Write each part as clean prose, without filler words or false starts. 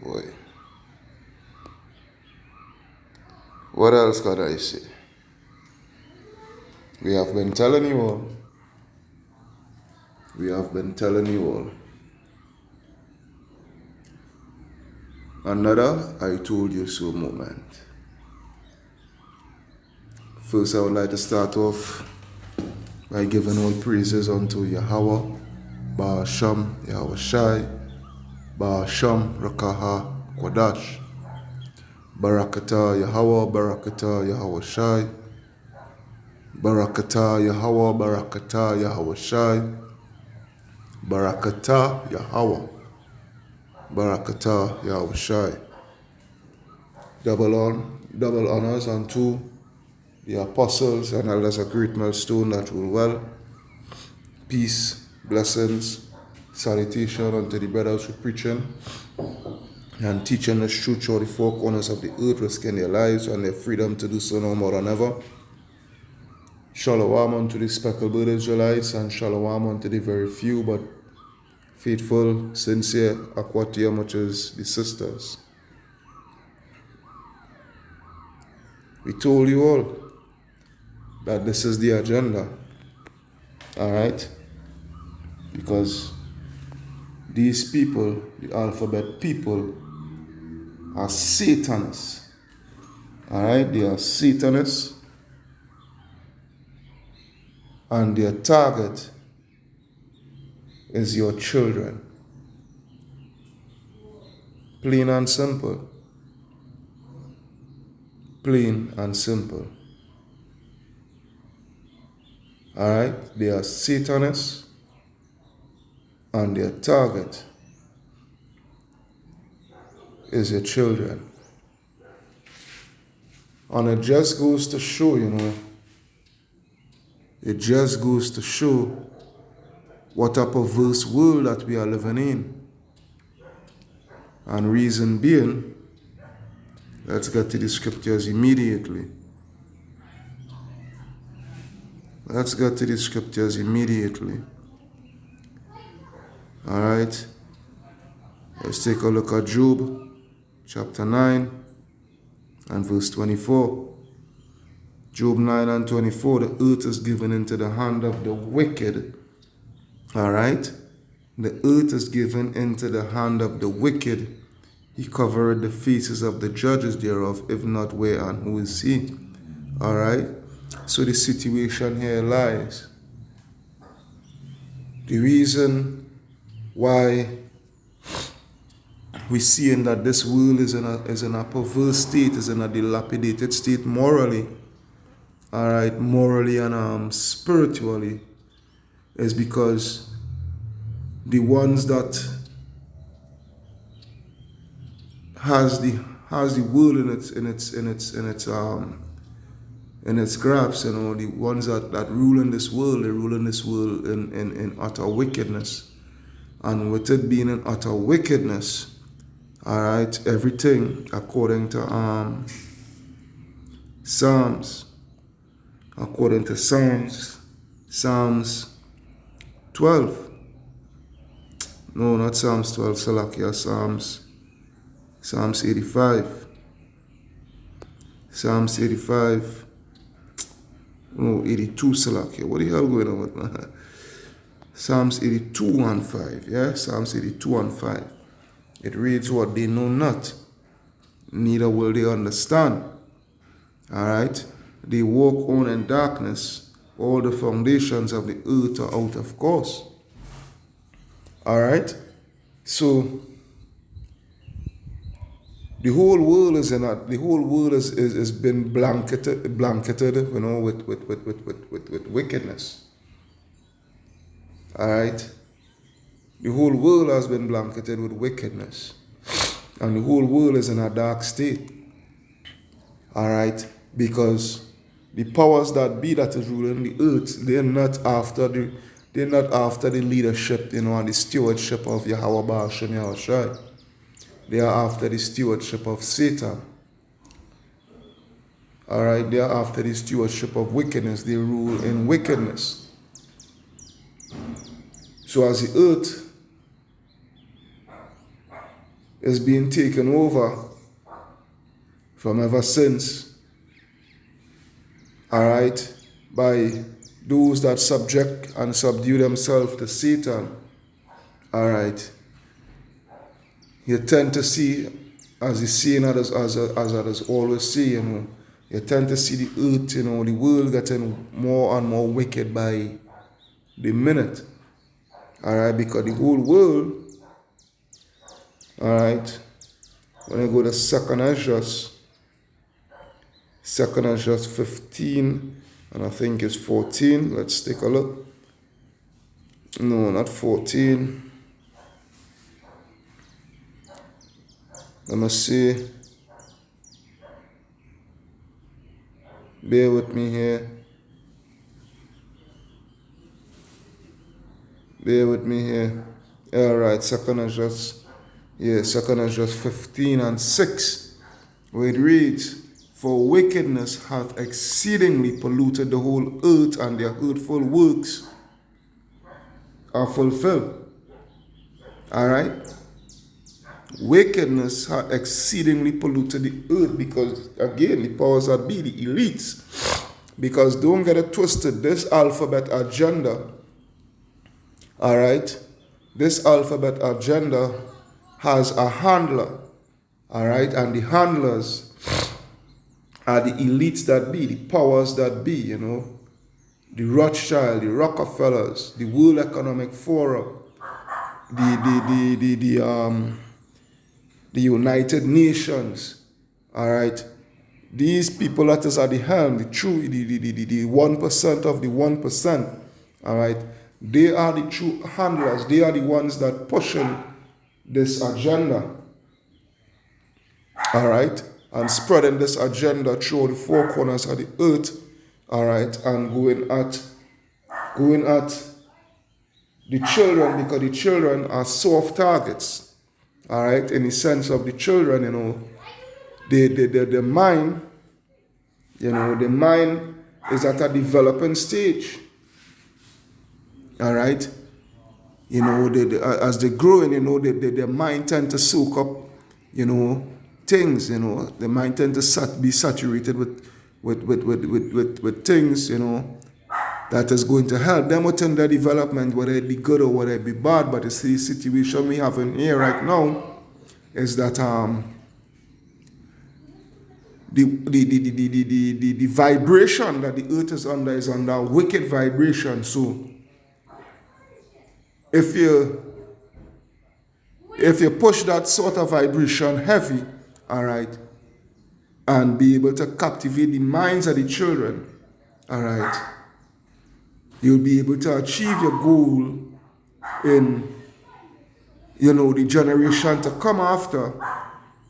boy. What else can I say? We have been telling you all. We have been telling you all. Another I told you so moment. First, I would like to start off by giving all praises unto Yahweh, Ba'asham, Yahweh Shai, Ba'asham, Rakaha, Kwadash, Barakata Yahweh, Barakata Yahweh Shai, Barakata Yahweh, Barakata Yahweh Shai, Barakata Yahweh, Barakata Yahweh Shai. Double honors unto the apostles and elders of Great Millstone that rule well. Peace, blessings, salutation unto the brothers who preaching and teaching the truth through the four corners of the earth, risking their lives and their freedom to do so no more than ever. Shalom unto the speckled-bird Israelites, and shalom unto the very few but faithful, sincere Aquatium, which is the sisters. We told you all that this is the agenda, all right? Because these people, the alphabet people, are Satanists, all right? They are Satanists, and their target is your children. Plain and simple. Plain and simple. Alright? They are Satanists, and their target is your children. And it just goes to show, it just goes to show what a perverse world that we are living in. And reason being, let's get to the scriptures immediately. Let's get to the scriptures immediately. All right. Let's take a look at Job chapter 9 and verse 24. Job 9 and 24, the earth is given into the hand of the wicked. All right. The earth is given into the hand of the wicked. He covered the faces of the judges thereof, if not where and who is he? All right. So the situation here lies. The reason why we're seeing that this world is in a perverse state, is in a dilapidated state morally, all right, morally and spiritually, is because the ones that has the world in its grasp, the ones that rule in this world, they rule in this world in utter wickedness. And with it being in utter wickedness, all right, everything according to Psalms 12. No, not Psalms 12, Salakia, Psalms 85. Psalms 85. No, 82, Salakia. What the hell going on with my Psalms 82 and 5. Yeah, Psalms 82 and 5. It reads, what they know not, neither will they understand. All right. They walk on in darkness. All the foundations of the earth are out of course. All right. So the whole world is been blanketed, with wickedness. All right. The whole world has been blanketed with wickedness, and the whole world is in a dark state. All right, because the powers that be that is ruling the earth, they're not after the leadership, and the stewardship of Yahweh Ba'asham Yahweh Shai. They are after the stewardship of Satan. All right, they are after the stewardship of wickedness. They rule in wickedness. So as the earth is being taken over from ever since, all right, by those that subject and subdue themselves to Satan, all right. You tend to see, as you see, and as others always say, you tend to see the earth, the world getting more and more wicked by the minute. All right, because the whole world, all right, when I go to Second Ezra's 15, and I think it's 14. Let's take a look. No, not 14. Let me see. Bear with me here. All right, Second Ezra's 15 and 6, where it reads, "For wickedness hath exceedingly polluted the whole earth, and their hurtful works are fulfilled." All right? Wickedness hath exceedingly polluted the earth, because, again, the powers that be, the elites. Because don't get it twisted, this alphabet agenda, all right, this alphabet agenda has a handler, all right, and the handlers are the elites that be, the powers that be, the Rothschild, the Rockefellers, the World Economic Forum, the United Nations, all right. These people that is at the helm, the 1% of the 1%, all right, they are the true handlers. They are the ones that pushing this agenda, all right, and spreading this agenda through the four corners of the earth, all right, and going at the children, because the children are soft targets, all right, in the sense of the children, the mind, the mind is at a developing stage, all right. As they grow, their mind tend to soak up, things, the mind tend to be saturated with things, that is going to help them within their development, whether it be good or whether it be bad. But the situation we have in here right now is that the vibration that the earth is under a wicked vibration. So if you push that sort of vibration heavy, all right, and be able to captivate the minds of the children, all right, you'll be able to achieve your goal in, the generation to come after.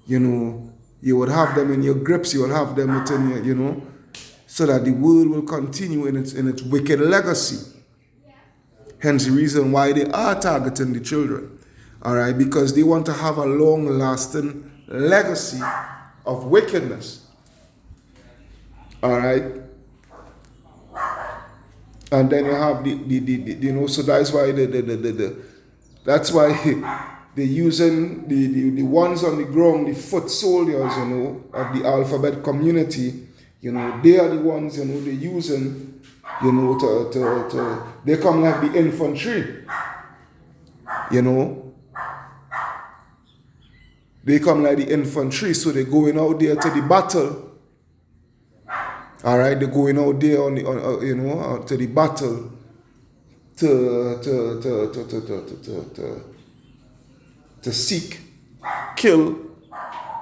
You would have them in your grips, you will have them within your, so that the world will continue in its wicked legacy. Hence the reason why they are targeting the children, all right, because they want to have a long-lasting legacy of wickedness, all right. And then you have the so that's why that's why they're using the ones on the ground, the foot soldiers, of the alphabet community. They are the ones, they're using, they come like the infantry, They come like the infantry, so they're going out there to the battle. All right, they're going out there to the battle to seek, kill,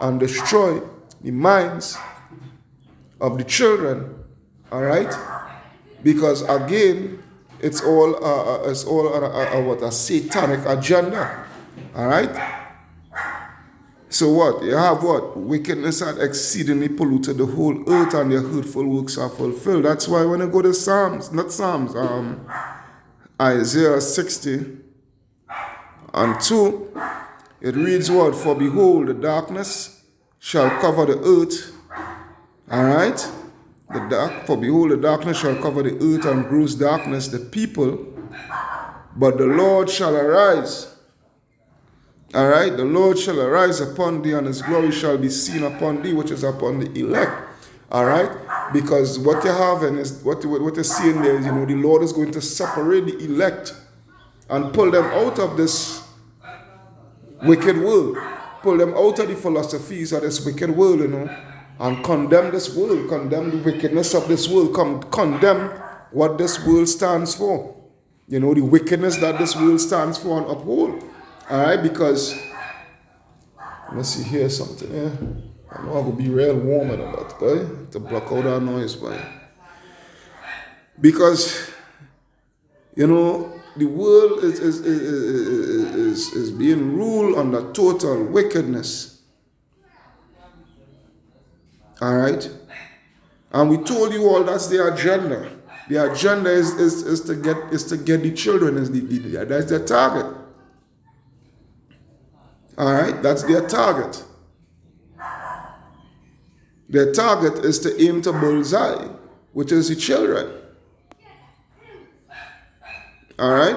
and destroy the minds of the children. All right, because again, it's all a satanic agenda. All right. So what? You have what? Wickedness had exceedingly polluted the whole earth, and their hurtful works are fulfilled. That's why when I go to Isaiah 60 and 2, it reads what? "For behold, the darkness shall cover the earth." All right? For behold, the darkness shall cover the earth, and gross darkness the people. But the Lord shall arise, All right, the Lord shall arise upon thee, and his glory shall be seen upon thee, which is upon the elect. All right, because what you're having is what you're seeing there is, the Lord is going to separate the elect and pull them out of this wicked world, pull them out of the philosophies of this wicked world, and condemn this world, condemn the wickedness of this world, condemn what this world stands for, the wickedness that this world stands for and uphold. All right, because let's see here something here. I know I will be real warm in a bit, boy, to block out that noise, boy. Because the world is being ruled under total wickedness. All right, and we told you all that's the agenda. The agenda is to get the children. That's their target. All right, that's their target. Their target is to aim to bullseye, which is the children. All right.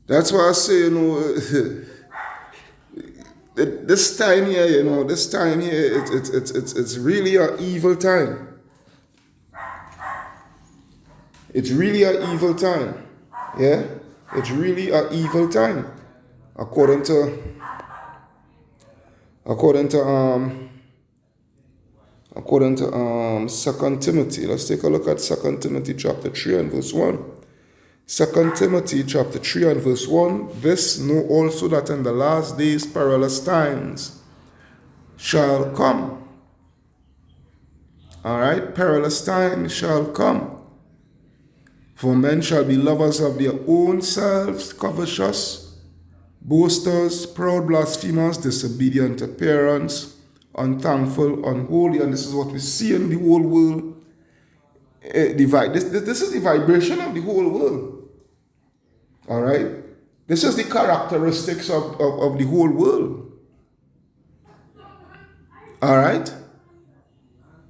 That's why I say, this time here, it's really an evil time. It's really an evil time. Yeah, it's really an evil time, according to 2 Timothy. Let's take a look at 2 Timothy chapter 3 and verse 1. 2 Timothy chapter 3 and verse 1. This know also that in the last days perilous times shall come. All right, perilous times shall come. For men shall be lovers of their own selves, covetous, boasters, proud blasphemers, disobedient to parents, unthankful, unholy. And this is what we see in the whole world. This is the vibration of the whole world. All right? This is the characteristics of the whole world. All right?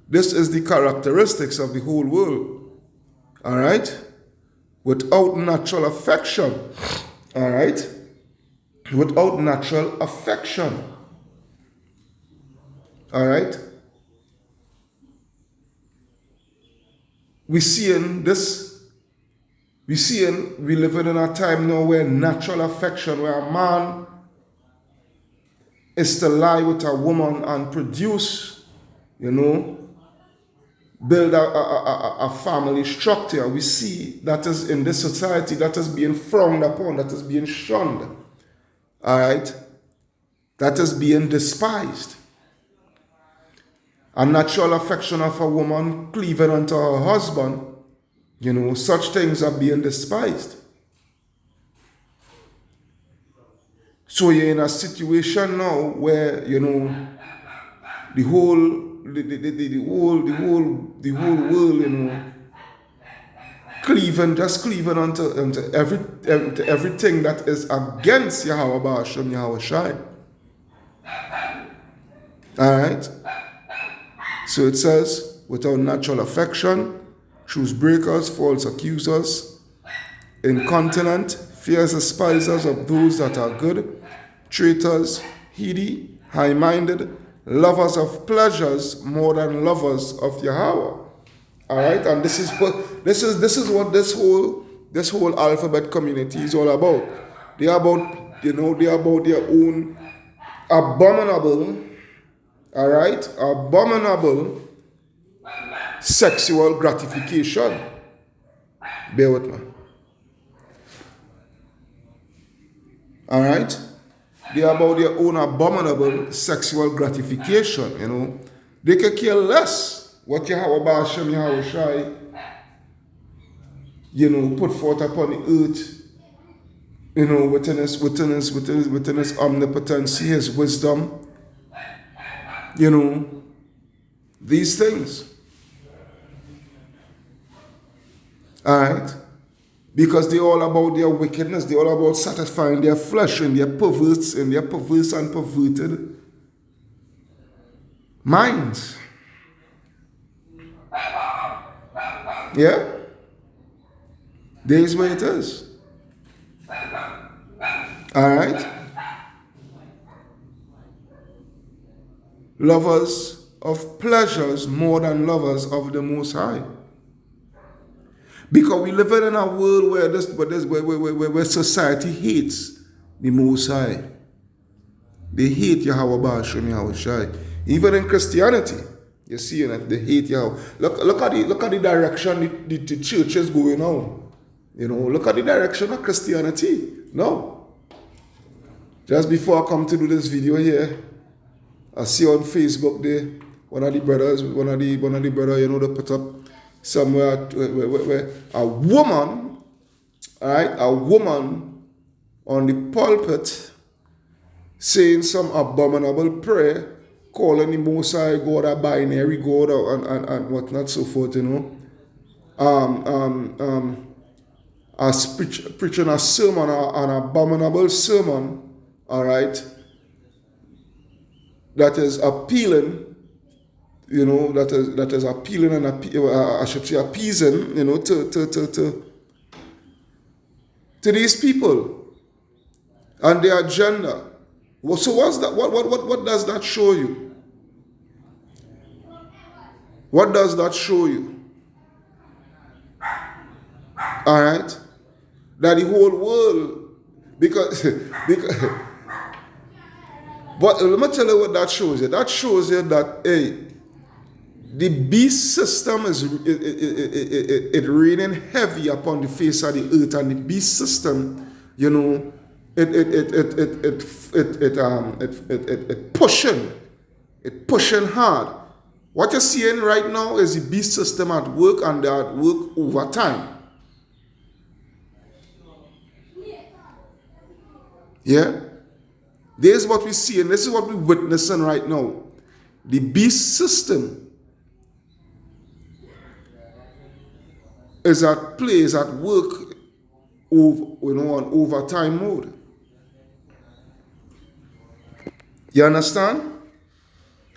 This is the characteristics of the whole world. All right? Without natural affection. All right? Without natural affection. All right? We live in a time now where natural affection, where a man is to lie with a woman and produce, build a family structure. We see that is in this society, that is being frowned upon, that is being shunned. All right? That is being despised. A natural affection of a woman cleaving unto her husband, such things are being despised. So you're in a situation now where, the whole world, cleaving unto everything that is against Yahweh Ba'ashem, Yahweh Shai. All right? So it says, without natural affection, truth breakers, false accusers, incontinent, fierce despisers of those that are good, traitors, heady, high-minded, lovers of pleasures more than lovers of Yahweh. All right, and this is what this whole alphabet community is all about. They are about their own abominable, all right, abominable sexual gratification. Bear with me. All right? They are about their own abominable sexual gratification, They could care less what Yahweh Ba'ashem, Yahweh Shai, put forth upon the earth, within his omnipotency, his wisdom, these things. All right? Because they're all about their wickedness. They're all about satisfying their flesh and their perverse and perverted minds. Yeah? There is where it is. All right? Lovers of pleasures more than lovers of the Most High. Because we live in a world where society hates the Most High. They hate Yahweh Ba'ashem Yahweh Shai. Even in Christianity, you're seeing it. They hate Yahweh. Look at the direction the church is going now. You know, look at the direction of Christianity. No. Just before I come to do this video here, I see on Facebook there, one of the brothers, you know, they put up somewhere where a woman, all right, a woman on the pulpit saying some abominable prayer, calling the Most High God a binary God and whatnot, so forth, you know. Preaching a sermon, an abominable sermon, all right, that is appealing, you know, that is appealing and I should say appeasing, you know, to these people and their agenda. So what's that? What does that show you? What does that show you? All right, that the whole world, because but let me tell you what that shows you. That shows you that the beast system is it raining heavy upon the face of the earth, and the beast system, you know, it pushing hard. What you're seeing right now is the beast system at work, and they're at work over time. Yeah? This is what we see, and this is what we're witnessing right now. The beast system is at play, is at work, on overtime mode. You understand?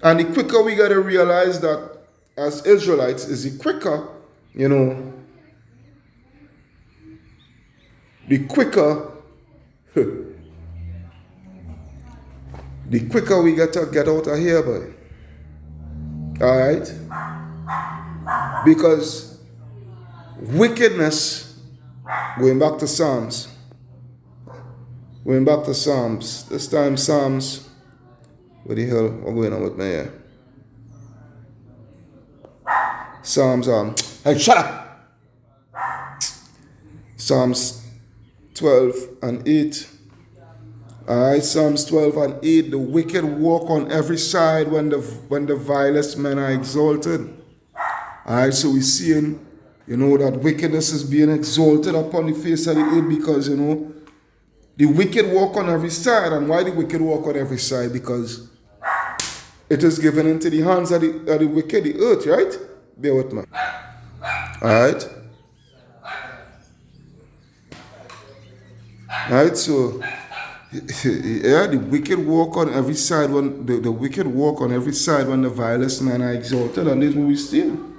And the quicker we got to realize that as Israelites, is the quicker, you know, the quicker we got to get out of here, boy. All right? Because wickedness, going back to Psalms. This time Psalms, what the hell, what's going on with me here? Psalms, hey, shut up! Psalms 12 and 8. Alright, Psalms 12 and 8. The wicked walk on every side when the vilest men are exalted. Alright, so we're seeing, you know, that wickedness is being exalted upon the face of the earth because, you know, the wicked walk on every side. And why the wicked walk on every side? Because it is given into the hands of the wicked, the earth, right? Bear with me. Alright? Alright, so yeah, the wicked walk on every side when the wicked walk on every side when the vilest men are exalted, and this is what we're seeing.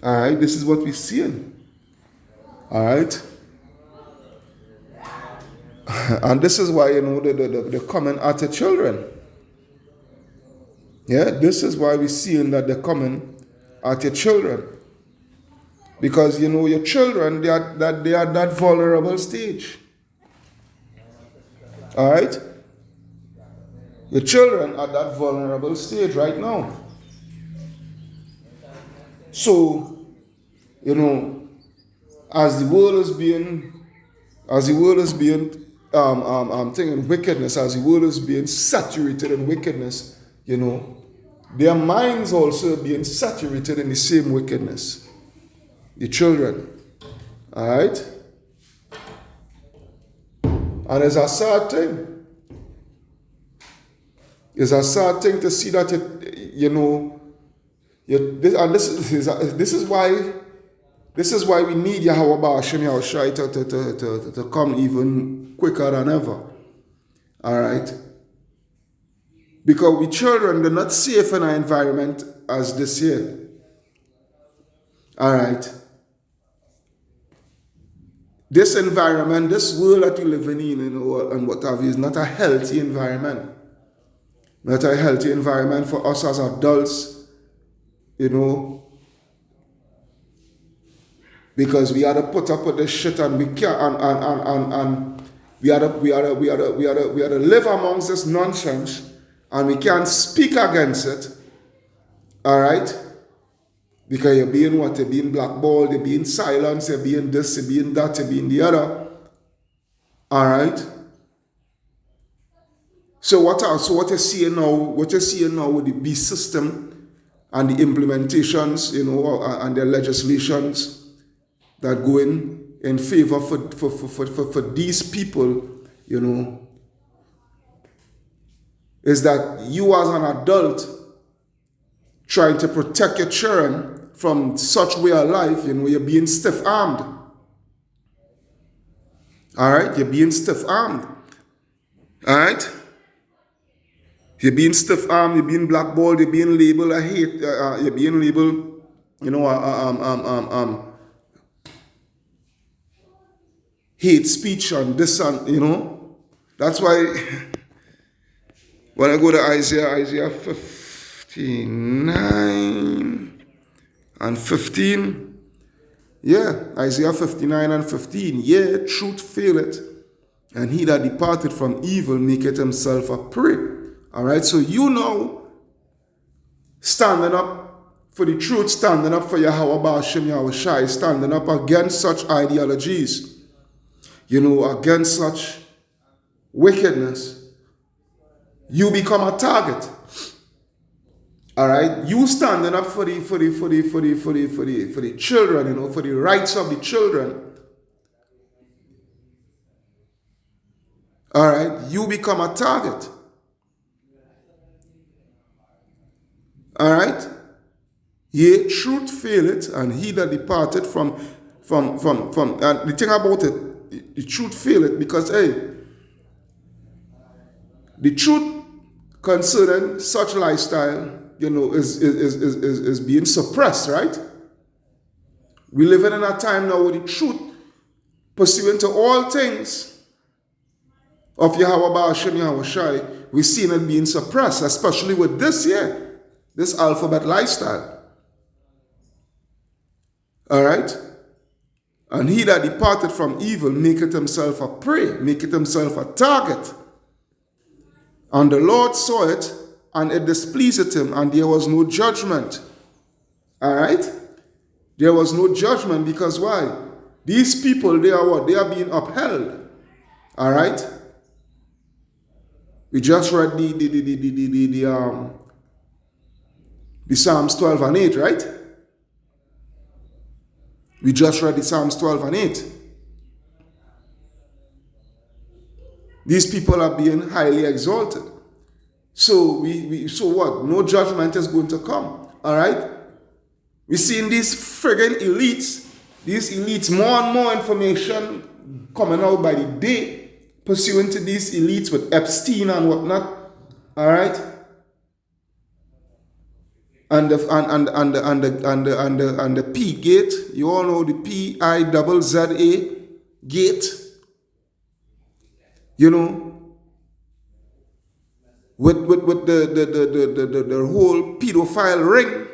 Alright, this is what we're seeing. Alright. And this is why, you know, they're coming at the children. Yeah, this is why we're seeing that they're coming at your children. Because, you know, your children, they are that vulnerable stage. All right? Your children are that vulnerable stage right now. So, you know, as the world is being thinking wickedness, as the world is being saturated in wickedness, you know, their minds also being saturated in the same wickedness. The children. All right? And it's a sad thing. It's a sad thing to see that, this is why we need Yahweh Ba'ashem Yahweh Shai to come even quicker than ever. All right? Because we children, they're not safe in our environment as this here. All right? this environment, this world that you live in, and what have you, is not a healthy environment. Not a healthy environment for us as adults, because we had to put up with this shit, and we can't, and we had to live amongst this nonsense, and we can't speak against it. All right, because you're being what? You're being blackballed, you're being silenced, you're being this, you're being that, you're being the other. All right. So what you're seeing now with the beast system and the implementations, and the legislations that go in favor for these people, is that you as an adult trying to protect your children from such way of life, you're being stiff-armed. All right? You're being stiff-armed. All right? You're being stiff-armed, you're being blackballed, you're being labeled a hate, you're being labeled, hate speech and this and, That's why when I go to Isaiah 59 and 15, Isaiah 59 and 15, truth faileth, and he that departed from evil maketh himself a prey. All right, so standing up for the truth, standing up for Yahweh Ba'ashem Yahweh Shai, standing up against such ideologies, against such wickedness, you become a target. All right, you standing up for the children, for the rights of the children. All right, you become a target. All right? Yea, truth faileth, and he that departed from and the thing about it, the truth faileth, because the truth concerning such lifestyle, is being suppressed, right? We live in a time now where the truth, pursuant to all things of Yahweh Ba'ashem Yahweh Shai, we're seeing it being suppressed, especially with this alphabet lifestyle. All right? And he that departed from evil maketh himself a prey, maketh himself a target. And the Lord saw it, and it displeased him, and there was no judgment. All right? There was no judgment, because why? These people, they are what? They are being upheld. All right? We just read the Psalms 12 and 8, right? We just read the Psalms 12 and 8. These people are being highly exalted. So so what? No judgment is going to come. All right? We're seeing these friggin' elites, more and more information coming out by the day, pursuant to these elites with Epstein and whatnot. All right? And the P gate, you all know the PIZZA gate, with the whole pedophile ring.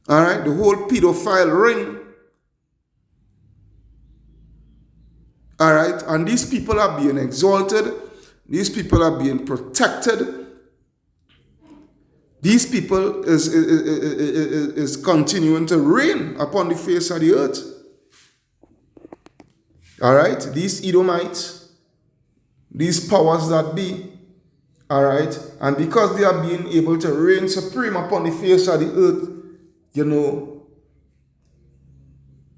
All right, the whole pedophile ring. All right, and these people are being exalted. These people are being protected. These people is continuing to reign upon the face of the earth. All right? These Edomites, these powers that be, all right? And because they are being able to reign supreme upon the face of the earth,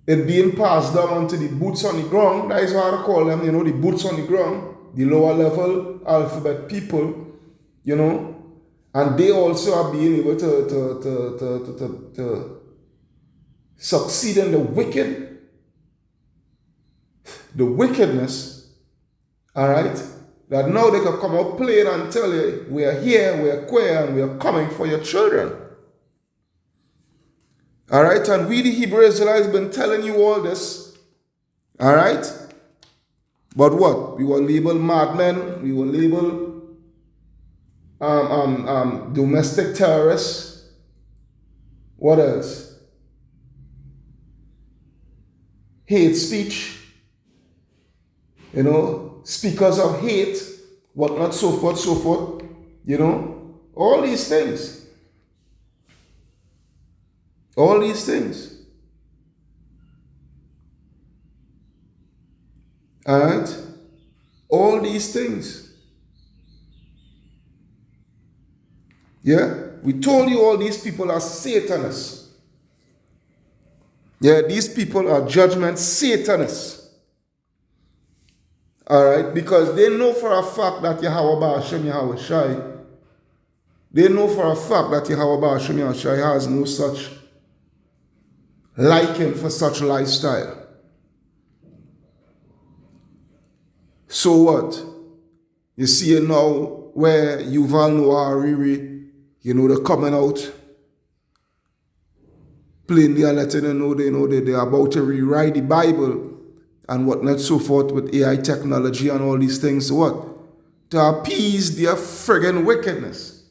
it being passed down onto the boots on the ground. That is what I call them, the boots on the ground, the lower level alphabet people, and they also are being able to succeed in the wickedness, all right? That now they can come out playing and tell you, we are here, we are queer, and we are coming for your children. All right, and we the Hebrew Israelites been telling you all this. All right, but what? We were labeled madmen. We were labeled domestic terrorists. What else? Hate speech. You know, speakers of hate, whatnot, so forth, so forth. You know, all these things. All these things. All right? All these things. Yeah? We told you all these people are Satanists. Yeah, these people are judgment Satanists. All right? Because they know for a fact that Yahweh Ba'ashem Yahweh Shai, they know for a fact that Yahweh Ba'ashem Yahweh Shai has no such liking for such lifestyle. So what? You see it now where Yuval Noah Harari, you know, they're coming out plainly and letting them know they're about to rewrite the Bible and whatnot, so forth, with AI technology and all these things. So what? To appease their friggin' wickedness.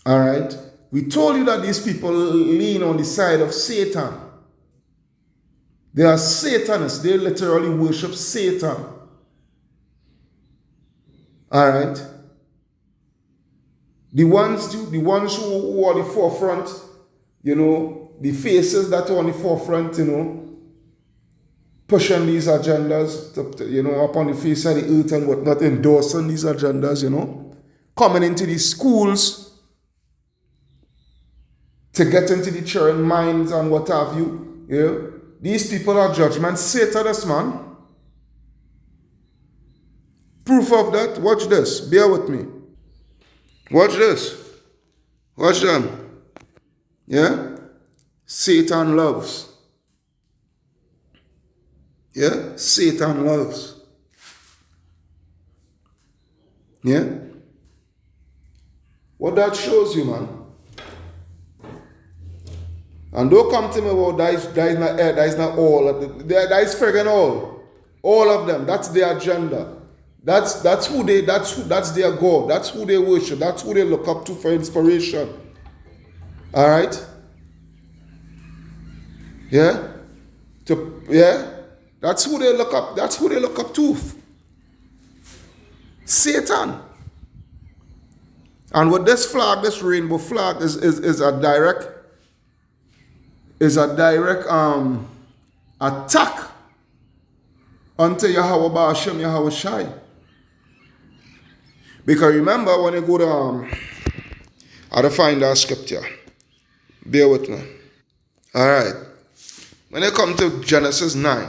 All right? We told you that these people lean on the side of Satan. They are Satanists. They literally worship Satan. All right? The ones who are the forefront, you know, the faces that are on the forefront, you know, pushing these agendas, you know, up on the face of the earth and whatnot, endorsing these agendas, you know, coming into these schools to get into the children's minds and what have you, you know. These people are judgment Satanists, man. Proof of that, watch this. Bear with me. Watch this. Watch them. Yeah? Satan loves. Yeah? Satan loves. Yeah? What that shows you, man. And don't come to me about that is not all. That is friggin' all. All of them. That's their agenda. That's their God. That's who they worship. That's who they look up to for inspiration. All right? Yeah? Yeah? That's who they look up. That's who they look up to. Satan. And with this flag, this rainbow flag is a direct attack unto Yahweh Ba'ashem Yahweh Shai. Because remember, when you go to how to find that scripture. Bear with me. Alright. When you come to Genesis 9,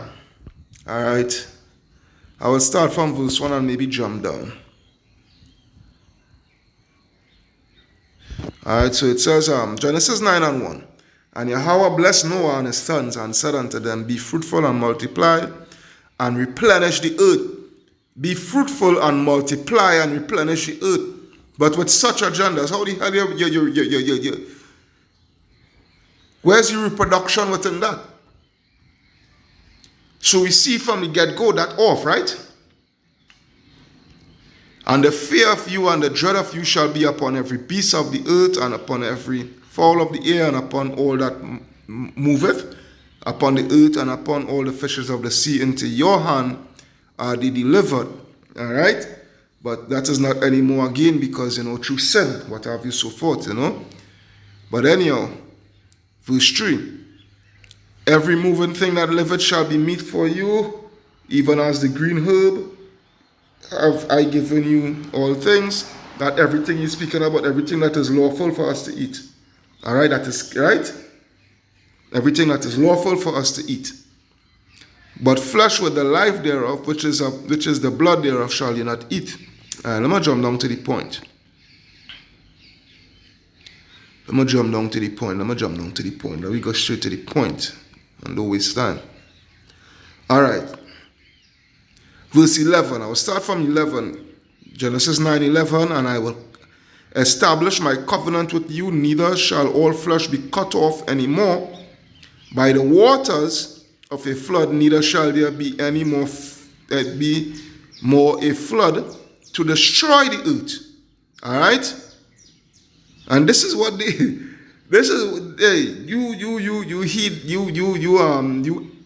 alright, I will start from verse 1 and maybe jump down. Alright, so it says Genesis 9 and 1. And Yahweh blessed Noah and his sons and said unto them, be fruitful and multiply and replenish the earth. Be fruitful and multiply and replenish the earth. But with such agendas, how the hell you where's your reproduction within that? So we see from the get-go that off, right? And the fear of you and the dread of you shall be upon every beast of the earth and upon every fowl of the air and upon all that moveth upon the earth and upon all the fishes of the sea. Into your hand are they delivered. All right? But that is not anymore again because, you know, through sin, what have you, so forth, you know. But anyhow, verse 3. Every moving thing that liveth shall be meat for you, even as the green herb have I given you all things. That everything he's speaking about, everything that is lawful for us to eat. All right, that is right. Everything that is lawful for us to eat. But flesh with the life thereof, which is the blood thereof, shall you not eat. Let me jump down to the point. Let me jump down to the point. Let me go straight to the point and don't waste time. All right. Verse 11. I will start from 11. Genesis 9:11, and I will establish my covenant with you, neither shall all flesh be cut off any more. By the waters of a flood, neither shall there be any more a flood to destroy the earth. All right, and this is what they. This is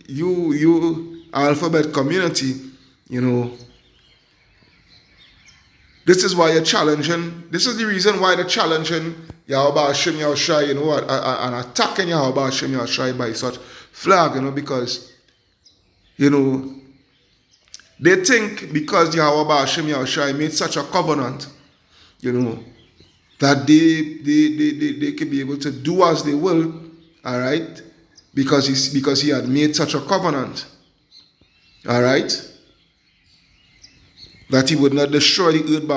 you alphabet community. You know, this is why you're challenging. This is the reason why they're challenging Yahweh Hashem Yahushai, you know, and attacking Yahweh Hashem Yahushai by such flag, you know, because, you know, they think because Yahweh Hashem Yahushai made such a covenant, you know, that they can be able to do as they will, all right, because he had made such a covenant, all right, that he would not destroy the earth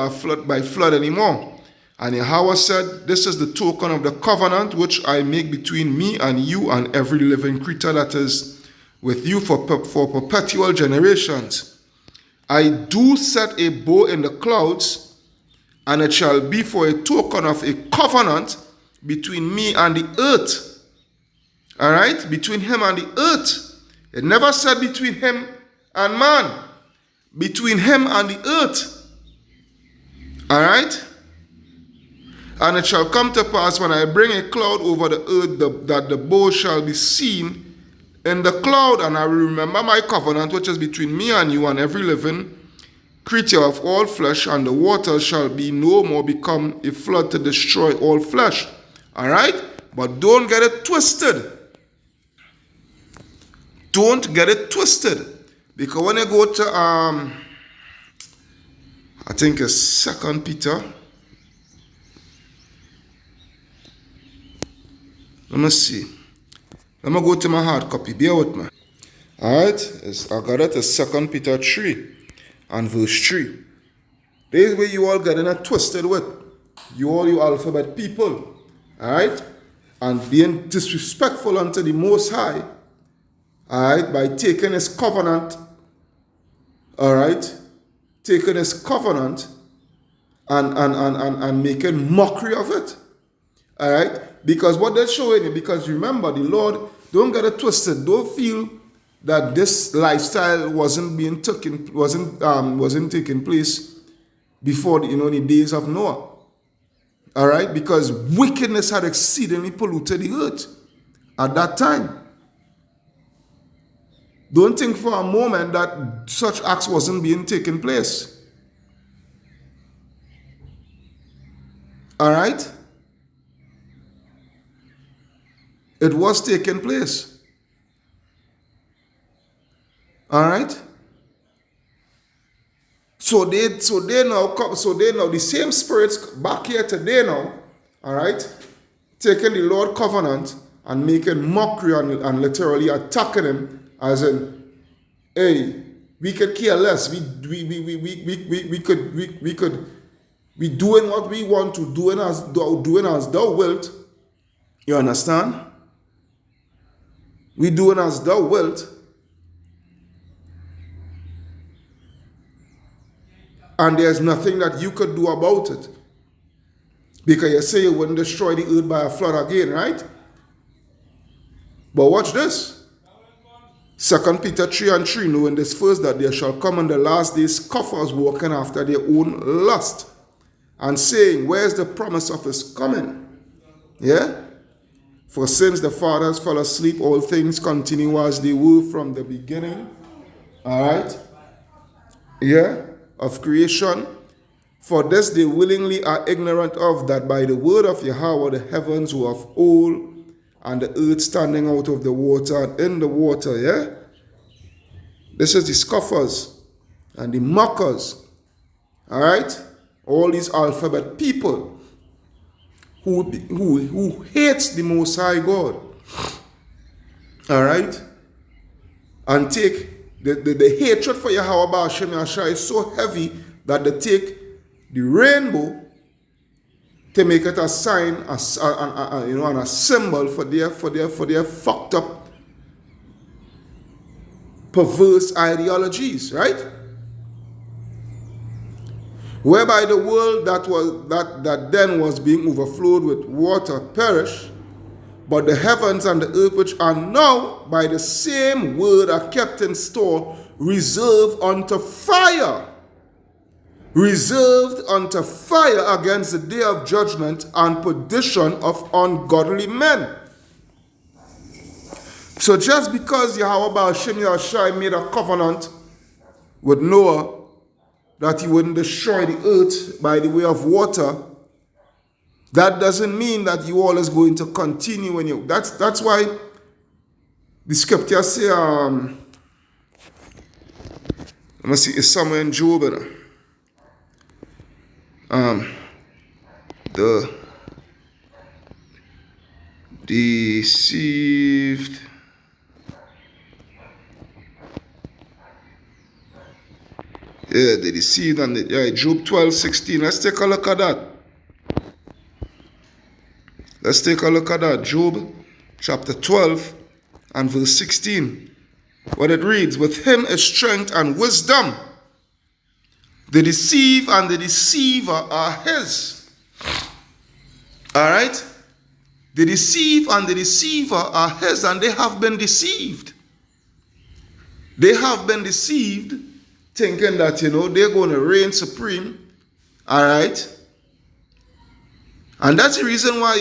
by flood anymore. And Yahweh said, this is the token of the covenant which I make between me and you and every living creature that is with you for perpetual generations. I do set a bow in the clouds, and it shall be for a token of a covenant between me and the earth. All right? Between him and the earth. It never said between him and man. Between him and the earth. All right? And it shall come to pass when I bring a cloud over the earth that the bow shall be seen in the cloud, and I will remember my covenant which is between me and you and every living creature of all flesh, and the waters shall be no more become a flood to destroy all flesh. All right? But don't get it twisted. Don't get it twisted. Because when you go to, I think it's 2 Peter. Let me see. Let me go to my hard copy. Bear with me. Alright? I got it as 2 Peter 3 and verse 3. This is where you all getting it twisted with. You alphabet people. Alright? And being disrespectful unto the Most High. Alright? By taking his covenant. Alright? Taking his covenant and making mockery of it. Alright? Because what they're showing you, because remember, the Lord, don't get it twisted. Don't feel that this lifestyle wasn't taking place before the days of Noah. Alright? Because wickedness had exceedingly polluted the earth at that time. Don't think for a moment that such acts wasn't being taken place. Alright? It was taking place. All right. So they now the same spirits back here today now. All right, taking the Lord covenant and making mockery and literally attacking him, as in, hey, we could care less. We could be doing what we want to, doing as thou wilt. You understand? We doing as thou wilt. And there's nothing that you could do about it. Because you say you wouldn't destroy the earth by a flood again, right? But watch this. 2 Peter 3 and 3, knowing this first, that there shall come in the last days scoffers walking after their own lust, and saying, where's the promise of his coming? Yeah? For since the fathers fell asleep, all things continue as they were from the beginning. All right? Yeah? Of creation. For this they willingly are ignorant of, that by the word of Yahweh the heavens were of old, and the earth standing out of the water and in the water. Yeah? This is the scoffers and the mockers. All right? All these alphabet people who hates the Most High God. All right? And take the hatred for Yahweh Hashem Yahushai is so heavy that they take the rainbow to make it a sign, and a symbol for their fucked up, perverse ideologies, right? whereby the world that then was being overflowed with water perished, but the heavens and the earth which are now by the same word are kept in store, reserved unto fire against the day of judgment and perdition of ungodly men. So just because Yahweh Ba'ashem Yahushai made a covenant with Noah that he wouldn't destroy the earth by the way of water, that doesn't mean that you all is going to continue when you. That's why the scripture say, let me see, it's somewhere in Job. The deceived. Yeah, they deceived and Job 12:16. Let's take a look at that. Let's take a look at that. Job chapter 12 and verse 16. What it reads, with him is strength and wisdom. The deceive and the deceiver are his. Alright? The deceive and the deceiver are his, and they have been deceived. They have been deceived, thinking that, they're going to reign supreme. Alright? And that's the reason why,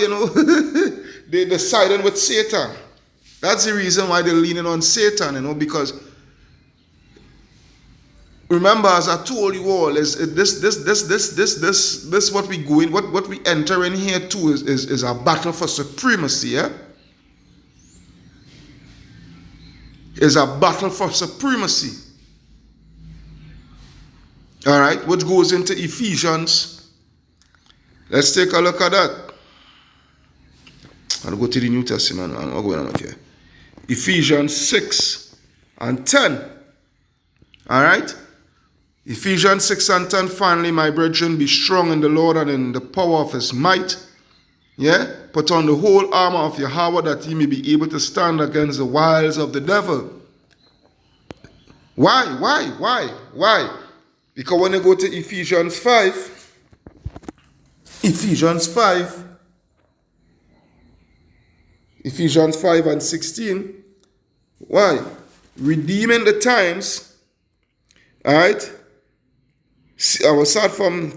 they're siding with Satan. That's the reason why they're leaning on Satan, because remember, as I told you all, is this what we go in, what we enter in here too is a battle for supremacy, yeah? Is a battle for supremacy. Alright, which goes into Ephesians. Let's take a look at that. I'll go to the New Testament. I'm going on here. Ephesians 6 and 10. Alright? Ephesians 6 and 10. Finally, my brethren, be strong in the Lord and in the power of his might. Yeah? Put on the whole armor of Yahweh that ye may be able to stand against the wiles of the devil. Why? Because when you go to Ephesians 5, Ephesians 5 and 16. Why? Redeeming the times. Alright? I will start from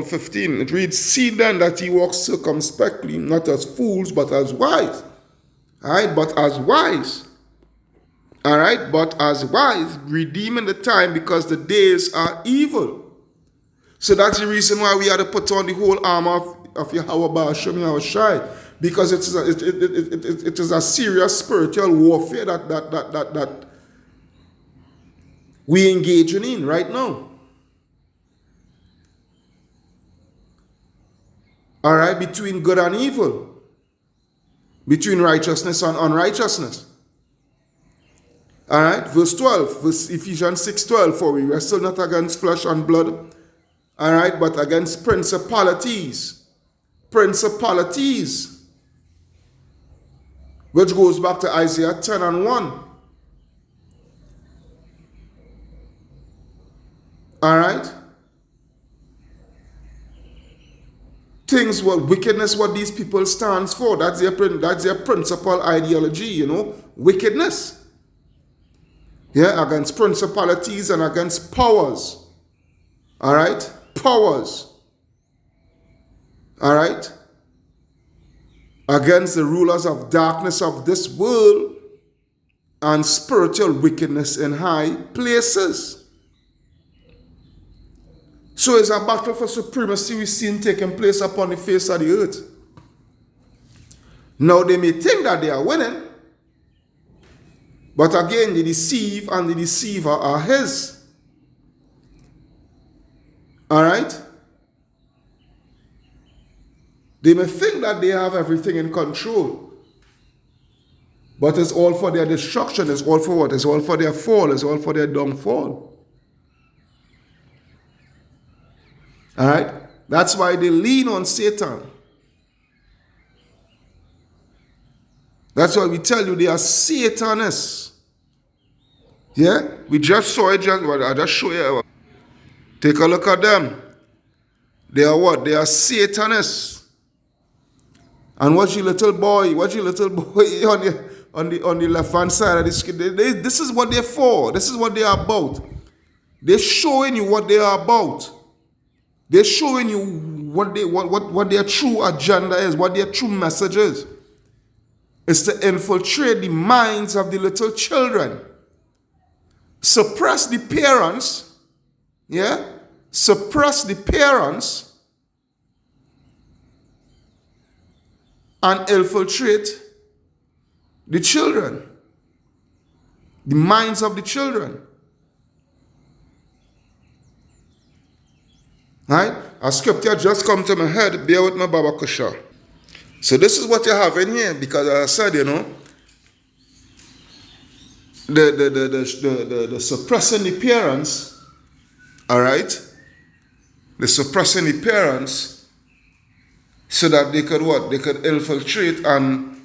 15. It reads, see then that ye walk circumspectly, not as fools, but as wise. Alright? But as wise. Alright? But as wise, redeeming the time, because the days are evil. So that's the reason why we had to put on the whole armor of Yahweh Ba'ashem Yahushai, because it is a serious spiritual warfare that we engaging in right now. All right, between good and evil, between righteousness and unrighteousness. All right, verse 12, Ephesians 6:12, for we wrestle not against flesh and blood, all right, but against principalities, which goes back to Isaiah 10 and 1. All right, things what wickedness, what these people stands for, that's their principal ideology, wickedness. Yeah, against principalities and against powers. All right, powers. All right, against the rulers of darkness of this world and spiritual wickedness in high places. So it's a battle for supremacy we've seen taking place upon the face of the earth. Now they may think that they are winning, but again, the deceive and the deceiver are his. All right? They may think that they have everything in control, but it's all for their destruction. It's all for what? It's all for their fall. It's all for their downfall. All right? That's why they lean on Satan. That's why we tell you they are Satanists. Yeah? We just saw it. I just show you. Take a look at them. They are what? They are Satanists. And watch your little boy on the left hand side of the screen. This is what they're for. This is what they are about. They're showing you what they are about. They're showing you what their true agenda is, what their true message is. It's to infiltrate the minds of the little children. Suppress the parents, yeah? Suppress the parents and infiltrate the children, the minds of the children. Right? A scripture just come to my head. Bear with me, Baba Kusha. So this is what you have in here, because as I said, you know, the suppressing the parents, all right? The suppressing the parents so that they could what? They could infiltrate and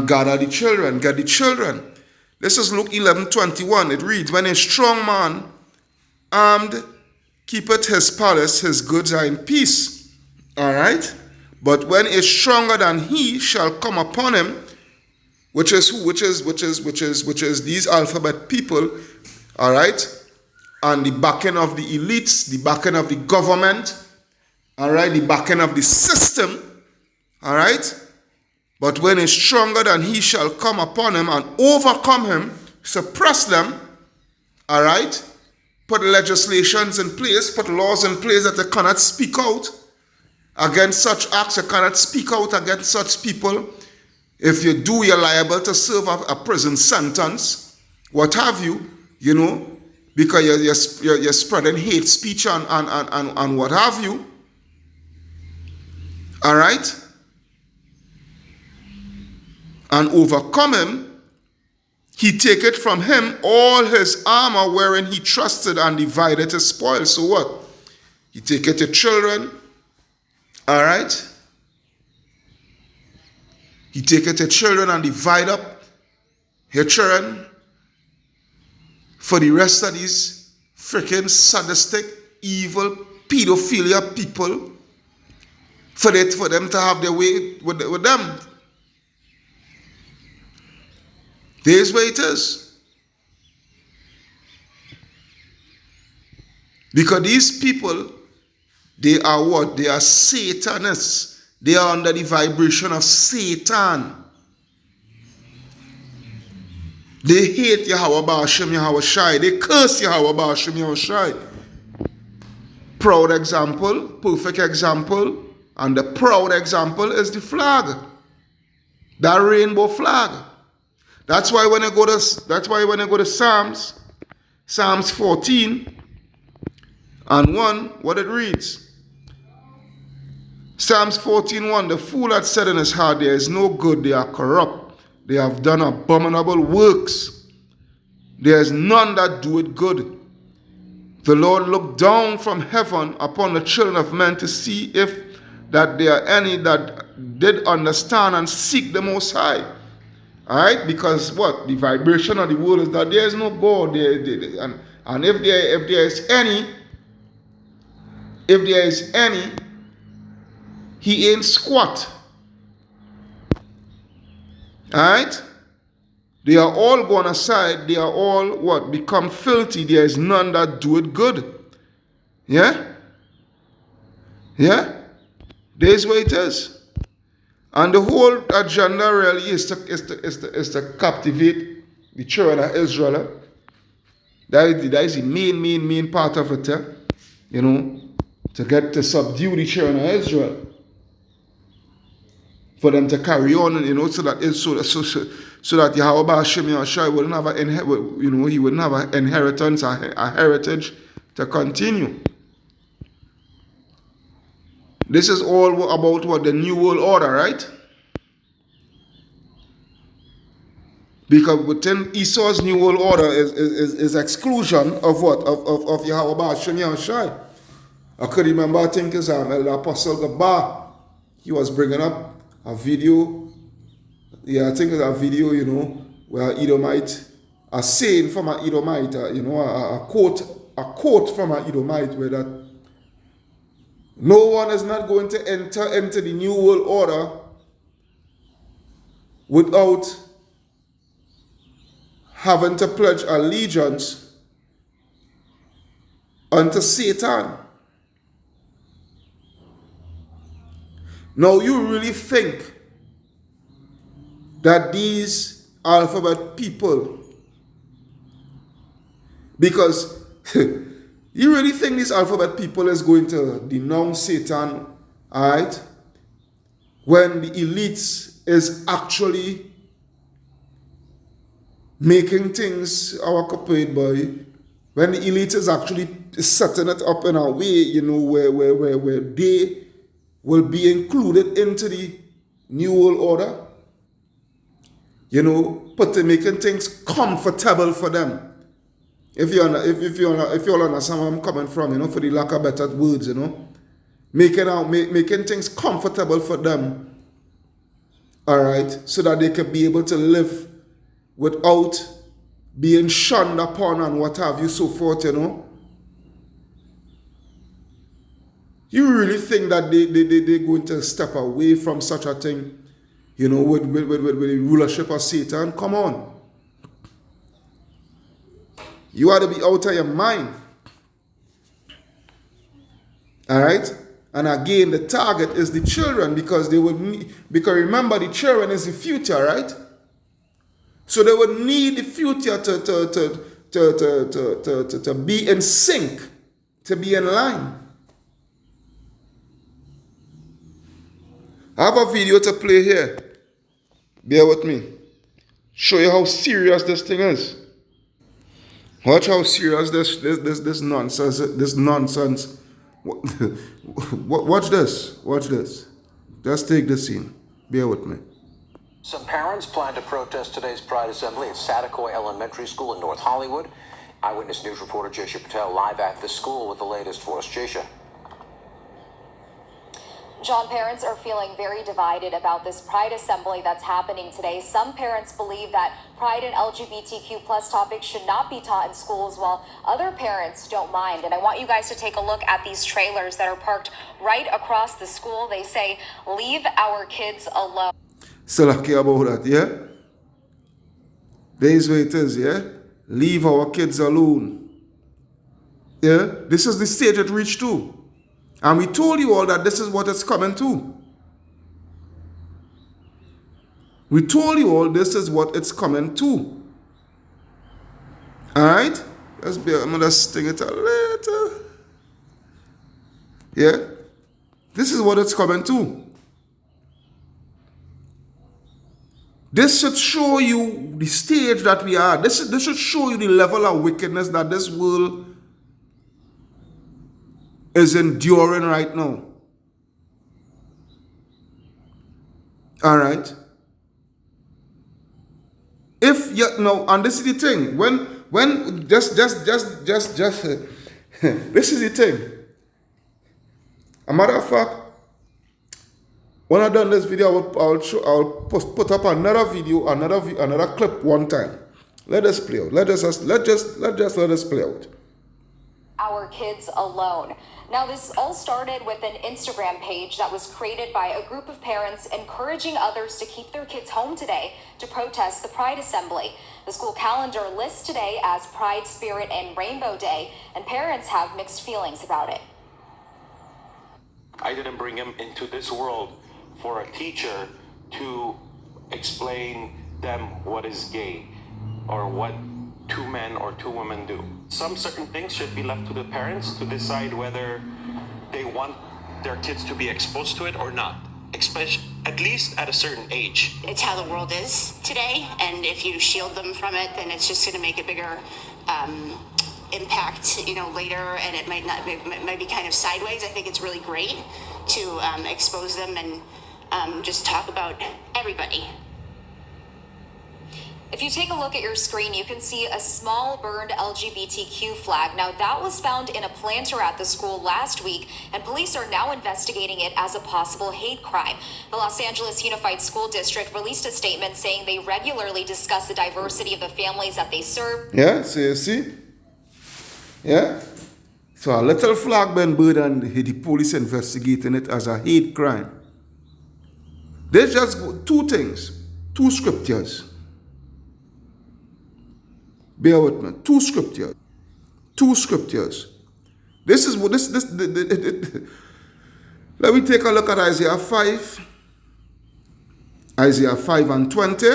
gather the children, get the children. This is Luke 11:21. It reads, when a strong man armed keepeth his palace, his goods are in peace. All right? But when a stronger than he shall come upon him, which is these alphabet people, all right? And the backing of the elites, the backing of the government, all right? The backing of the system, all right? But when a stronger than he shall come upon him and overcome him, suppress them, all right? Put legislations in place, put laws in place that they cannot speak out against such acts, you cannot speak out against such people. If you do, you're liable to serve a prison sentence, what have you, you know, because you're spreading hate speech and what have you. All right? And overcome him, he taketh from him all his armor wherein he trusted and divided his spoil. So what? He taketh the children, all right? He taketh the children and divide up your children for the rest of these freaking sadistic, evil, pedophilia people, for them to have their way with them. There's where it is. Because these people, they are what? They are Satanists. They are under the vibration of Satan. They hate Yahweh Ba'ashem Yahweh Shai. They curse Yahweh Ba'ashem Yahweh Shai. Proud example, perfect example, and the proud example is the flag. That rainbow flag. That's why when I go to Psalms 14 and 1, what it reads. Psalms 14:1, the fool hath said in his heart, there is no good, they are corrupt, they have done abominable works, there is none that doeth good. The Lord looked down from heaven upon the children of men to see if that there are any that did understand and seek the Most High. Alright, because what? The vibration of the world is that there is no God, and if there is any, he ain't squat. Alright? They are all gone aside. They are all what? Become filthy. There is none that do it good. Yeah? Yeah? There's where it is. And the whole agenda really is to captivate the children of Israel. That is the main part of it. You know, to subdue the children of Israel. For them to carry on, you know, so that Yahweh Ba'ashem Yahweh wouldn't have he wouldn't have an inheritance, a heritage to continue. This is all about what? The New World Order, right? Because within Esau's New World Order is exclusion of what? Of Yahweh Ba'ashem Yahweh. I could remember, I think it's Elder Apostle Gabar. He was bringing up a video, I think it's a video, you know, where Edomite, a saying from an Edomite, you know, a quote from an Edomite, where that No one is not going to enter into the New World Order without having to pledge allegiance unto Satan. Now, you really think that these alphabet people, because you really think these alphabet people is going to denounce Satan, all right, when the elites is actually making things our capade boy, when the elite is actually setting it up in a way, you know, where they will be included into the New World Order, you know, making things comfortable for them. If you understand where I'm coming from, you know, for the lack of better words, you know, making things comfortable for them, all right, so that they can be able to live without being shunned upon and what have you, so forth, you know. You really think that they're going to step away from such a thing, you know, with the rulership of Satan? Come on. You ought to be out of your mind. All right? And again, the target is the children, because they would need, because remember, the children is the future, right? So they would need the future to be in sync, to be in line. I have a video to play here. Bear with me. Show you how serious this thing is. Watch how serious this nonsense. Watch this. Watch this. Just take the scene. Bear with me. Some parents plan to protest today's Pride Assembly at Satakoy Elementary School in North Hollywood. Eyewitness News reporter Jaysha Patel live at the school with the latest for us. Jaysha. John, parents are feeling very divided about this Pride Assembly that's happening today. Some parents believe that Pride and LGBTQ plus topics should not be taught in schools, while other parents don't mind. And I want you guys to take a look at these trailers that are parked right across the school. They say, "Leave our kids alone." Still lucky about that, yeah? There's where it is, yeah? Leave our kids alone. Yeah? This is the stage it reached to. And we told you all that this is what it's coming to. We told you all this is what it's coming to. Alright? I'm going to sting it a little. Yeah? This is what it's coming to. This should show you the stage that we are. This should show you the level of wickedness that this world is enduring right now. All right. If you know, and this is the thing. When just this is the thing. A matter of fact, when I done this video, I'll put up another video, another clip one time. Let us play out. Let us play out. Our kids alone. Now, this all started with an Instagram page that was created by a group of parents encouraging others to keep their kids home today to protest the Pride Assembly. The school calendar lists today as Pride, Spirit, and Rainbow Day, and parents have mixed feelings about it. I didn't bring him into this world for a teacher to explain them what is gay or what two men or two women do. Some certain things should be left to the parents to decide whether they want their kids to be exposed to it or not, especially at least at a certain age. It's how the world is today, and if you shield them from it, then it's just going to make a bigger impact, you know, later, and it might be kind of sideways. I think it's really great to expose them and just talk about everybody. If you take a look at your screen, you can see a small burned LGBTQ flag. Now, that was found in a planter at the school last week, and police are now investigating it as a possible hate crime. The Los Angeles Unified School District released a statement saying they regularly discuss the diversity of the families that they serve. Yeah, so you see? Yeah? So a little flag been burned and the police investigating it as a hate crime. There's just two things, two scriptures. Bear with me. Two scriptures. Two scriptures. This is what let me take a look at Isaiah 5. Isaiah 5 and 20.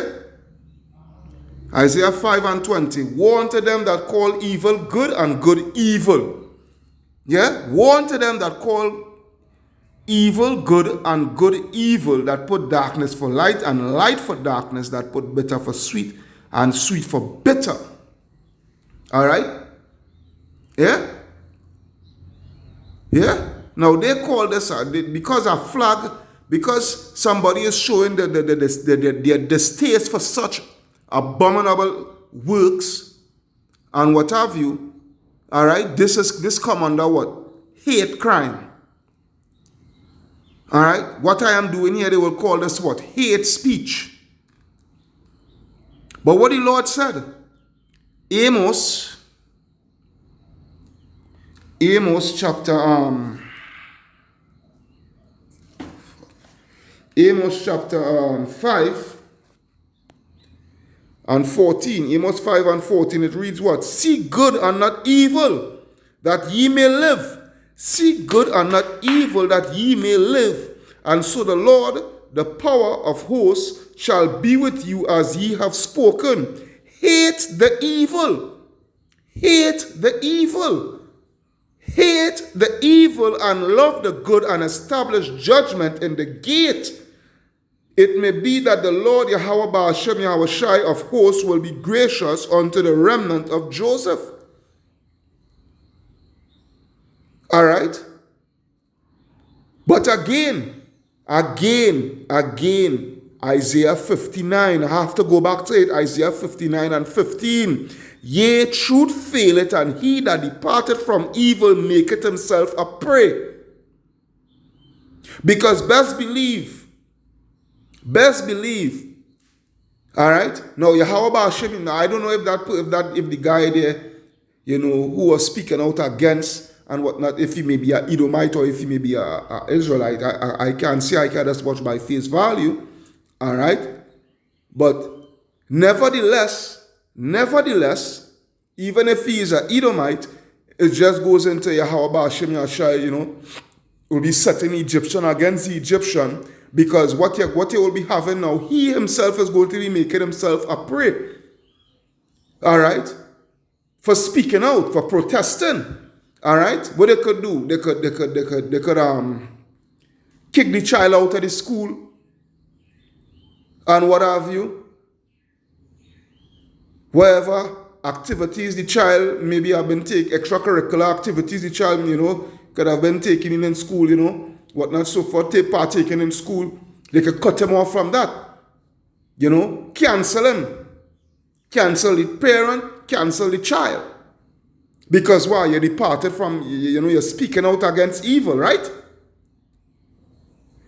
Isaiah 5 and 20. Woe unto them that call evil good and good evil. Yeah? Woe unto them that call evil good and good evil, that put darkness for light and light for darkness, that put bitter for sweet and sweet for bitter. Alright? Yeah? Yeah? Now they call this, because a flag, because somebody is showing their distaste for such abominable works and what have you, alright? This come under what? Hate crime. Alright? What I am doing here, they will call this what? Hate speech. But what the Lord said, Amos chapter 5 and 14. Amos 5 and 14, it reads what? Seek good and not evil, that ye may live. Seek good and not evil, that ye may live. And so the Lord, the power of hosts, shall be with you as ye have spoken. Hate the evil. Hate the evil. Hate the evil and love the good, and establish judgment in the gate. It may be that the Lord Yahweh Ba'ashem Yahweh Shai of hosts will be gracious unto the remnant of Joseph. Alright? But again, Isaiah 59. I have to go back to it. Isaiah 59 and 15. Yea, truth faileth, and he that departed from evil maketh himself a prey. Because best believe, all right. Now Yahweh Ba'ashem, I don't know if the guy there, who was speaking out against and whatnot, if he may be an Edomite or if he may be a Israelite, I can't say, I can't just watch by face value, all right. But nevertheless, even if he is an Edomite, it just goes into Yahweh Ba'ashem Yahshai, will be setting Egyptian against the Egyptian, because what he will be having now, he himself is going to be making himself a prey. All right? For speaking out, for protesting. All right? What they could do, they could kick the child out of the school and what have you. Whatever activities the child maybe have been taking, extracurricular activities the child, could have been taking in school, whatnot, so forth, partaking in school, they could cut him off from that. Cancel him. Cancel the parent, cancel the child. Because why? You departed from, you're speaking out against evil, right?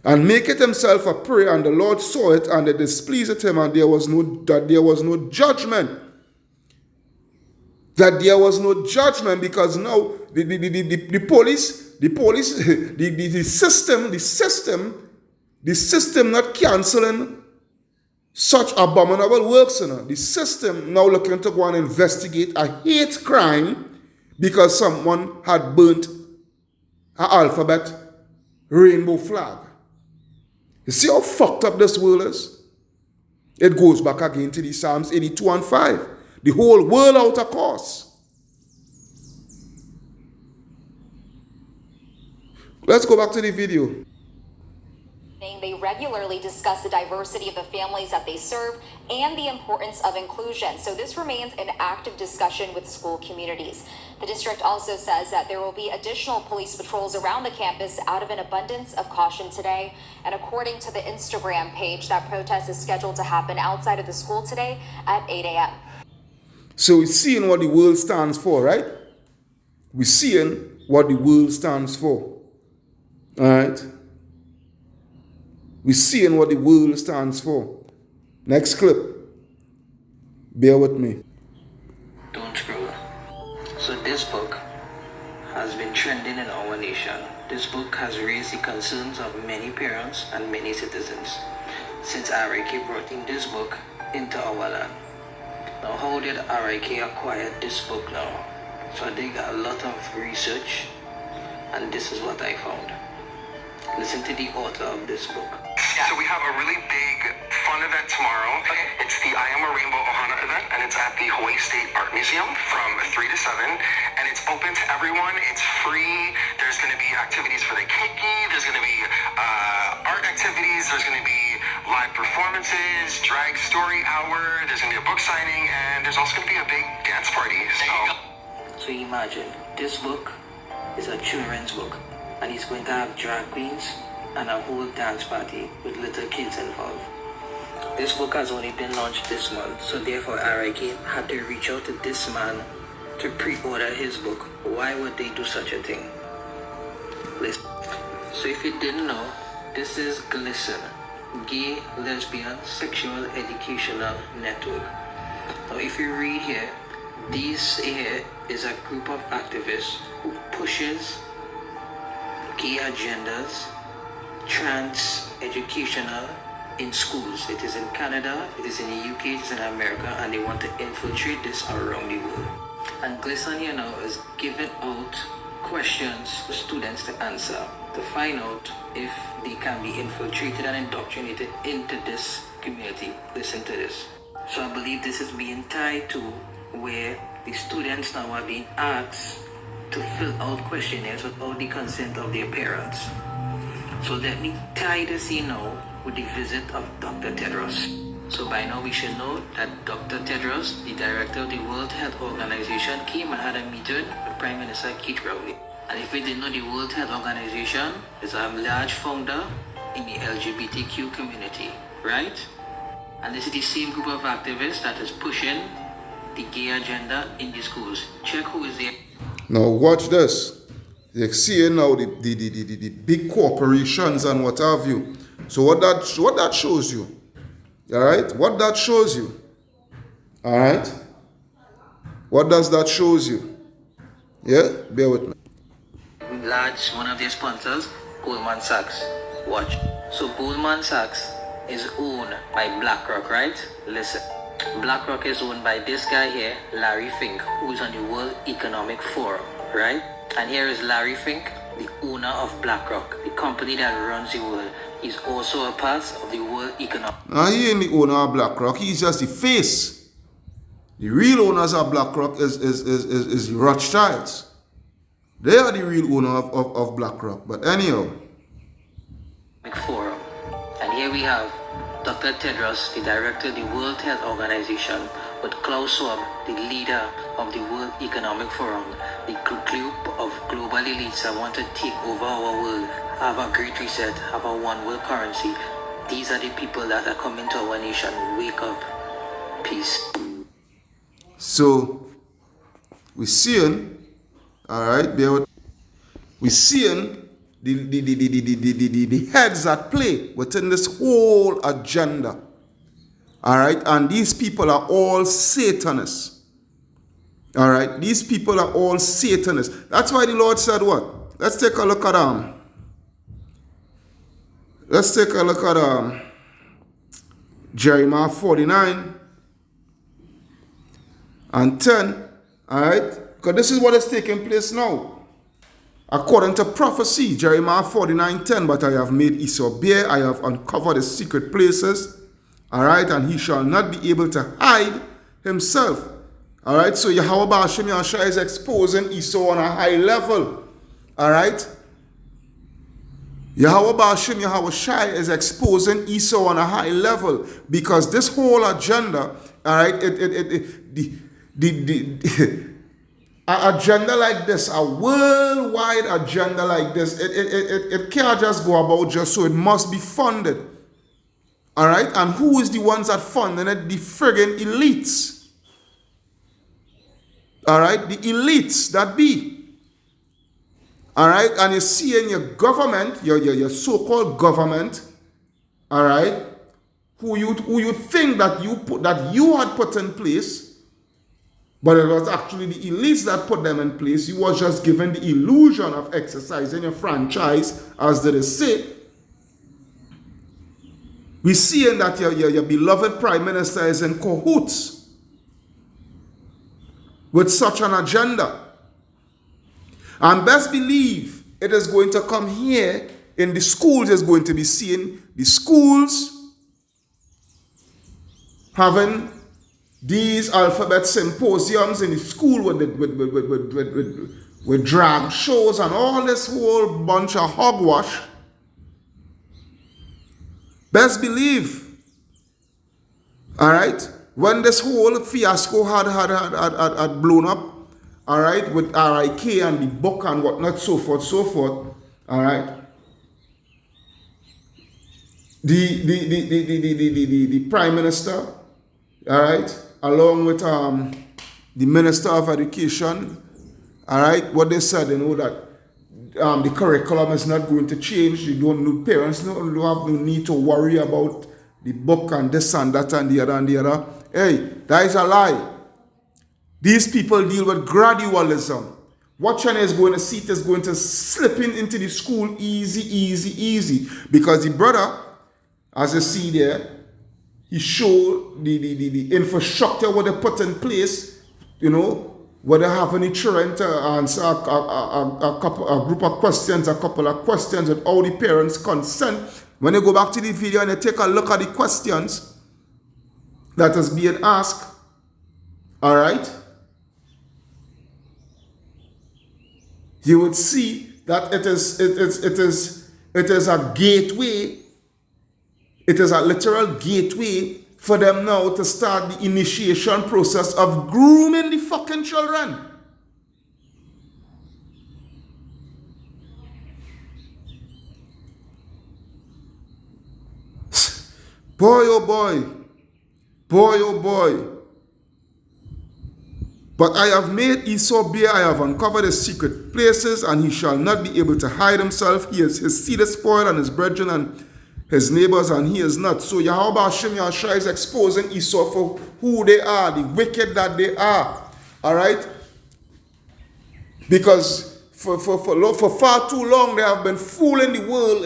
And make it himself a prey, and the Lord saw it, and it displeased him, and there was no judgment. That there was no judgment, because now the police, the system not cancelling such abominable works. The system now looking to go and investigate a hate crime because someone had burnt an alphabet rainbow flag. You see how fucked up this world is? It goes back again to the Psalms 82 and 5. The whole world out of course. Let's go back to the video. They regularly discuss the diversity of the families that they serve and the importance of inclusion. So this remains an active discussion with school communities. The district also says that there will be additional police patrols around the campus out of an abundance of caution today. And according to the Instagram page, that protest is scheduled to happen outside of the school today at 8 a.m. So we're seeing what the world stands for, right? We're seeing what the world stands for. All right? We're seeing what the world stands for. Next clip. Bear with me. Don't screw. So this book has been trending in our nation. This book has raised the concerns of many parents and many citizens since RIK brought in this book into our land. Now, how did RIK acquire this book now? So I did a lot of research, and this is what I found. Listen to the author of this book. So we have a really big fun event tomorrow. Okay. It's the I Am a Rainbow Ohana event, and it's at the Hawaii State Art Museum from 3 to 7, and it's open to everyone. It's free. There's going to be activities for the keiki. There's going to be art activities. There's going to be live performances, drag story hour. There's going to be a book signing, and there's also going to be a big dance party. So imagine, this book is a children's book, and it's going to have drag queens and a whole dance party with little kids involved. This book has only been launched this month, so therefore RIK had to reach out to this man to pre-order his book. Why would they do such a thing? Listen. So if you didn't know, this is GLISTEN, Gay, Lesbian, Sexual Educational Network. Now if you read here, this here is a group of activists who pushes gay agendas, trans educational in schools. It is in Canada, it is in the UK, it is in America, and they want to infiltrate this around the world. And GLISTEN here now is giving out questions for students to answer to find out if they can be infiltrated and indoctrinated into this community. Listen to this. So I believe this is being tied to where the students now are being asked to fill out questionnaires without the consent of their parents. So let me tie this in now with the visit of Dr. Tedros. So by now we should know that Dr. Tedros, the director of the World Health Organization, came and had a meeting with Prime Minister Keith Rowley. And if we didn't know, the World Health Organization is a large founder in the LGBTQ community, right? And this is the same group of activists that is pushing the gay agenda in the schools. Check who is there. Now watch this. You're seeing now the big corporations and what have you. So what that shows you, all right? What that shows you, all right? What does that shows you? Yeah, bear with me. Large, one of their sponsors, Goldman Sachs. Watch. So Goldman Sachs is owned by BlackRock, right? Listen. BlackRock is owned by this guy here, Larry Fink, who is on the World Economic Forum, right? And here is Larry Fink, the owner of BlackRock, the company that runs the world. He's also a part of the World Economic. Now he ain't the owner of BlackRock. He's just the face. The real owners of BlackRock is the Rothschilds. They are the real owner of BlackRock. But anyhow. Forum. And here we have Dr. Tedros, the director of the World Health Organization, with Klaus Schwab, the leader of the World Economic Forum, the group of global elites that want to take over our world, have a great reset, have a one world currency. These are the people that are coming to our nation. Wake up. Peace. So, we're seeing, all right, we're seeing the heads at play within this whole agenda. All right, and these people are all Satanists. All right, these people are all Satanists. That's why the Lord said what? Let's take a look at Jeremiah 49 and 10. All right, because this is what is taking place now. According to prophecy, Jeremiah 49:10, but I have made Esau bare, I have uncovered his secret places, all right, and he shall not be able to hide himself. All right, so Yahweh Ba'ashem Yahshua is exposing Esau on a high level. All right, Yahweh Ba'ashem Yahweh is exposing Esau on a high level because this whole agenda, all right, an agenda like this, a worldwide agenda like this, it can't just go about just so. It must be funded. All right? And who is the ones that funding it? The friggin' elites. All right? The elites that be. All right? And you see in your government, your so-called government, all right, who you think that you had put in place, But it was actually the elites that put them in place. You was just given the illusion of exercising your franchise, as they say. We seeing that your beloved prime minister is in cahoots with such an agenda. And best believe it is going to come here in the schools. Is going to be seeing the schools having these alphabet symposiums in the school with drag shows and all this whole bunch of hogwash. Best believe, all right, when this whole fiasco had blown up, all right, with RIK and the book and whatnot, so forth, all right, the prime minister, all right, along with the minister of education, all right, what they said, you know, that the curriculum is not going to change. You don't know, parents don't have no need to worry about the book and this and that and the other and the other. Hey, that is a lie. These people deal with gradualism. What China is going to see, it is going to slip into the school easy. Because the brother, as you see there, he showed the infrastructure what they put in place, you know, where they have any children to answer a group of questions, a couple of questions with all the parents' consent. When you go back to the video and you take a look at the questions that is being asked, all right, you would see that it is a gateway. It is a literal gateway for them now to start the initiation process of grooming the fucking children. Boy, oh boy. Boy, oh boy. But I have made Esau bare, I have uncovered his secret places, and he shall not be able to hide himself. His seed is spoiled, and his brethren and his neighbors, and he is not. So Yahweh Hashem Yahshua is exposing Esau for who they are, the wicked that they are. All right? Because for far too long they have been fooling the world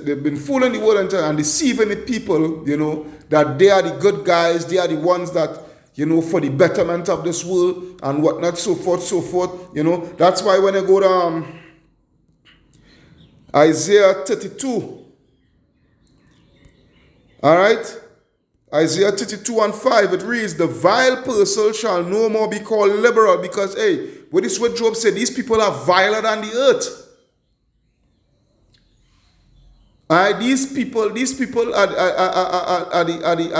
they've been fooling the world and deceiving the people, you know, that they are the good guys, they are the ones that, you know, for the betterment of this world and whatnot, so forth, you know. That's why when I go to Isaiah 32, all right, Isaiah 32 and 5, it reads, the vile person shall no more be called liberal, because, hey, what is what Job said, these people are viler than the earth. All right, these people are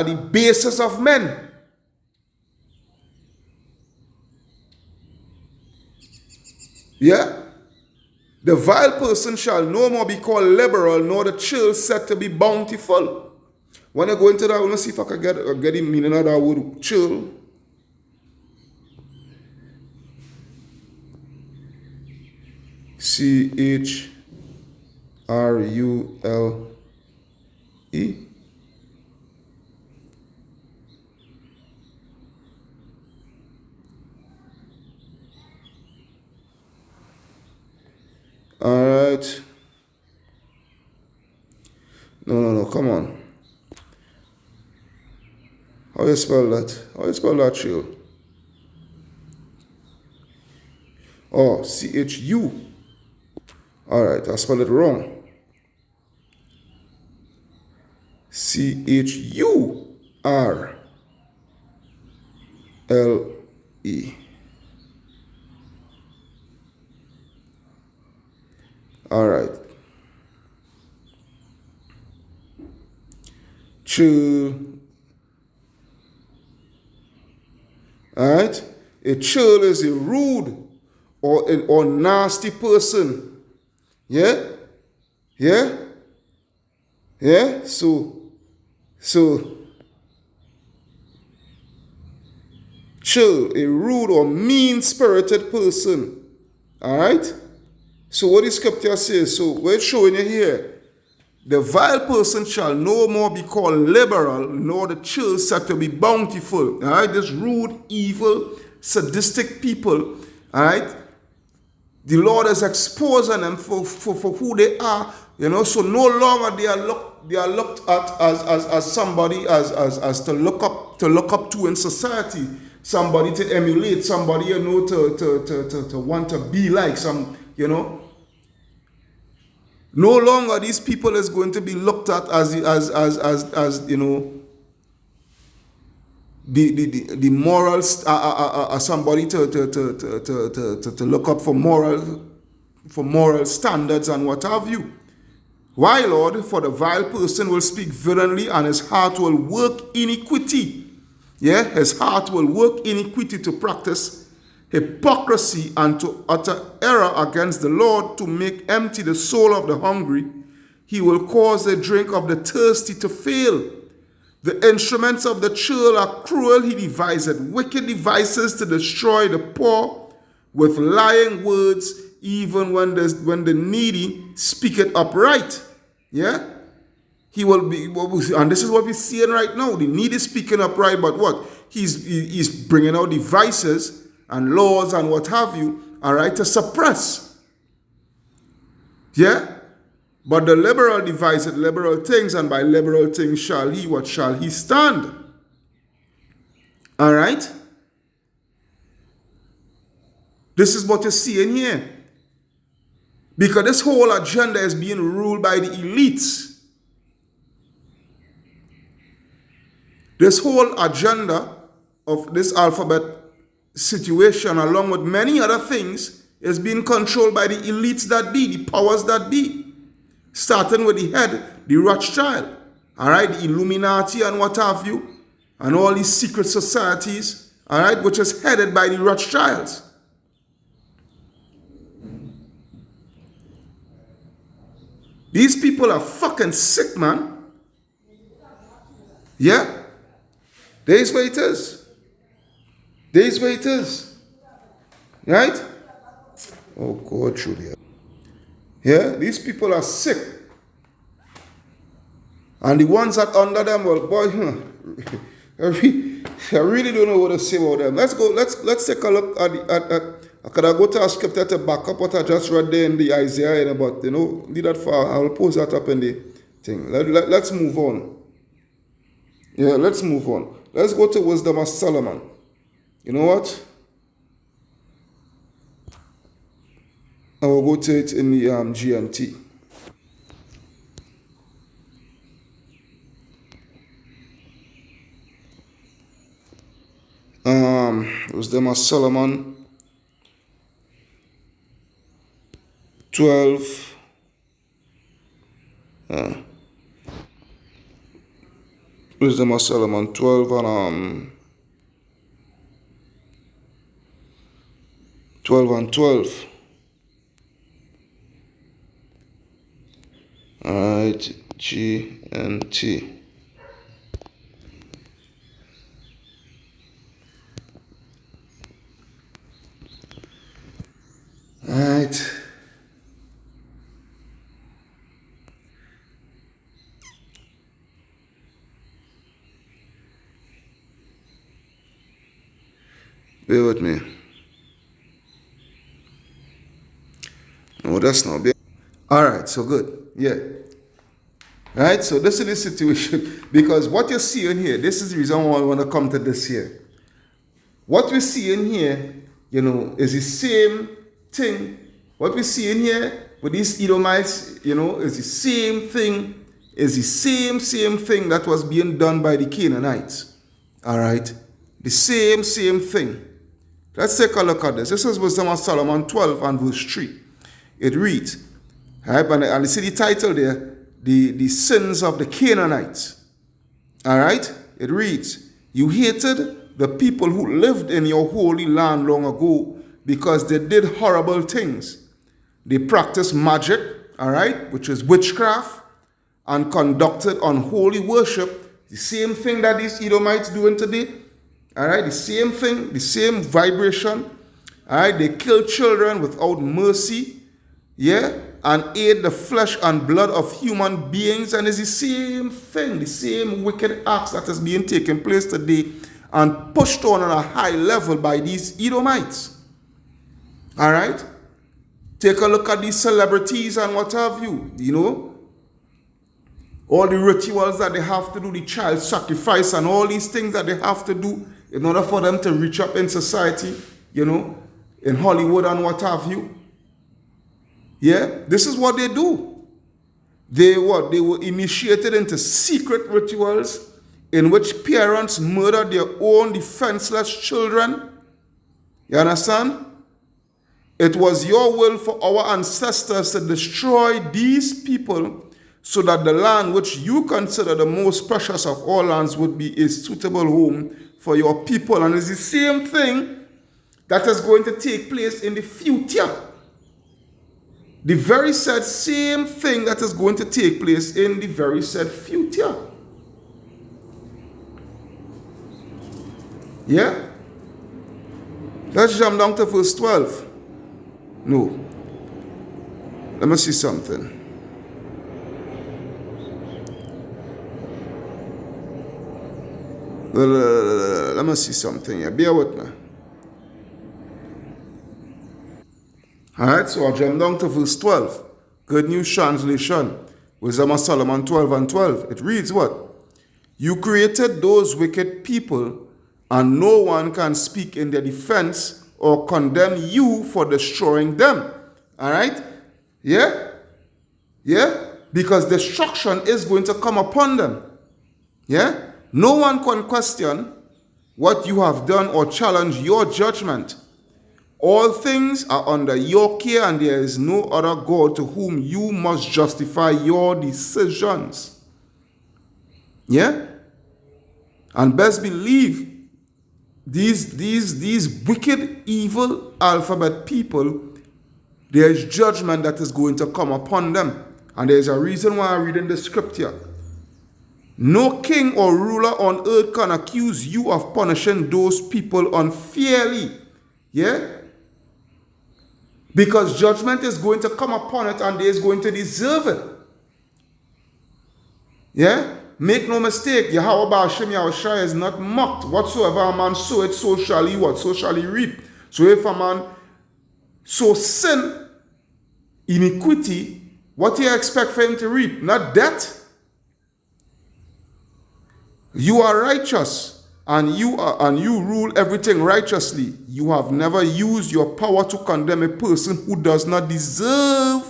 the basis of men. Yeah? The vile person shall no more be called liberal, nor the chill said to be bountiful. When I go into that, I want to see if I can get the meaning of that word chill. CHRULE. All right. No, come on. How you spell that? How you spell that, chill? Oh, CHU. All right, I spelled it wrong. CHURLE. All right. Chill. All right. A chill is a rude or nasty person. Yeah? So chill, a rude or mean-spirited person. All right? So what the scripture says, so we're showing you here, The vile person shall no more be called liberal, nor the church said to be bountiful. All right, this rude, evil, sadistic people, all right, the Lord is exposing them for who they are, you know. So no longer they are looked at as somebody as to look up to in society, somebody to emulate, somebody, you know, to want to be like some, you know. No longer these people is going to be looked at as you know, the morals, somebody to look up for moral standards and what have you. Why, Lord? For the vile person will speak violently, and his heart will work iniquity. Yeah, his heart will work iniquity to practice hypocrisy and to utter error against the Lord, to make empty the soul of the hungry. He will cause the drink of the thirsty to fail. The instruments of the churl are cruel. He devised wicked devices to destroy the poor with lying words, even when the needy speaketh upright. Yeah? He will be, and this is what we're seeing right now. The needy speaking upright, but what? He's bringing out devices and laws and what have you, all right, to suppress. Yeah? But the liberal devised liberal things, and by liberal things shall he, what shall he stand? All right? This is what you're seeing here. Because this whole agenda is being ruled by the elites. This whole agenda of this alphabet situation, along with many other things, is being controlled by the elites that be, the powers that be. Starting with the head, the Rothschild, all right, the Illuminati and what have you, and all these secret societies, all right, which is headed by the Rothschilds. These people are fucking sick, man. Yeah? There's where it is. There's where it is. Right? Oh, God, Julia. Yeah? These people are sick. And the ones that under them, well, boy, I really don't know what to say about them. Let's go, let's take a look at could I go to a scripture to back up what I just read there in the Isaiah, but, you know, leave that far. I'll post that up in the thing. Let's move on. Yeah, let's move on. Let's go to Wisdom of Solomon. You know what? I will go to it in the GMT. Wisdom of Solomon 12. Wisdom of Solomon 12 and 12. Alright, G and T. Alright. Bear with me. No, that's not bad. Alright, so good. Yeah. Right? So this is the situation. Because what you're seeing here, this is the reason why I want to come to this here. What we're seeing here, you know, is the same thing. What we're seeing here with these Edomites, you know, is the same thing, is the same thing that was being done by the Canaanites. Alright? The same thing. Let's take a look at this. This is Wisdom of Solomon 12 and verse 3. It reads, right, and you see the title there, the sins of the Canaanites. All right? It reads, you hated the people who lived in your holy land long ago because they did horrible things. They practiced magic, all right, which is witchcraft, and conducted unholy worship. The same thing that these Edomites doing today. All right, the same thing, the same vibration. All right, they kill children without mercy. Yeah, and ate the flesh and blood of human beings, and it's the same thing, the same wicked acts that is being taken place today and pushed on a high level by these Edomites. All right? Take a look at these celebrities and what have you, all the rituals that they have to do, the child sacrifice and all these things that they have to do in order for them to reach up in society, in Hollywood and what have you. Yeah, this is what they do. They were initiated into secret rituals in which parents murder their own defenseless children. You understand? It was your will for our ancestors to destroy these people so that the land which you consider the most precious of all lands would be a suitable home for your people. And it's the same thing that is going to take place in the future. The very said same thing that is going to take place in the very said future. Yeah? Let's jump down to verse 12. No. Let me see something. Let me see something here. Bear with me. Alright, so I'll jump down to verse 12. Good News Translation. Wisdom of Solomon 12 and 12. It reads what? You created those wicked people, and no one can speak in their defense or condemn you for destroying them. Alright? Yeah? Yeah? Because destruction is going to come upon them. Yeah? No one can question what you have done or challenge your judgment. All things are under your care, and there is no other God to whom you must justify your decisions. Yeah? And best believe these wicked, evil alphabet people, there is judgment that is going to come upon them. And there is a reason why I'm reading the scripture. No king or ruler on earth can accuse you of punishing those people unfairly. Yeah? Because judgment is going to come upon it, and they is going to deserve it. Yeah? Make no mistake, Yahweh Ba'ashem Yahushua is not mocked. Whatsoever a man soweth, so shall he what? So shall he reap. So if a man sow sin, iniquity, what do you expect for him to reap? Not death. You are righteous, and you rule everything righteously. You have never used your power to condemn a person who does not deserve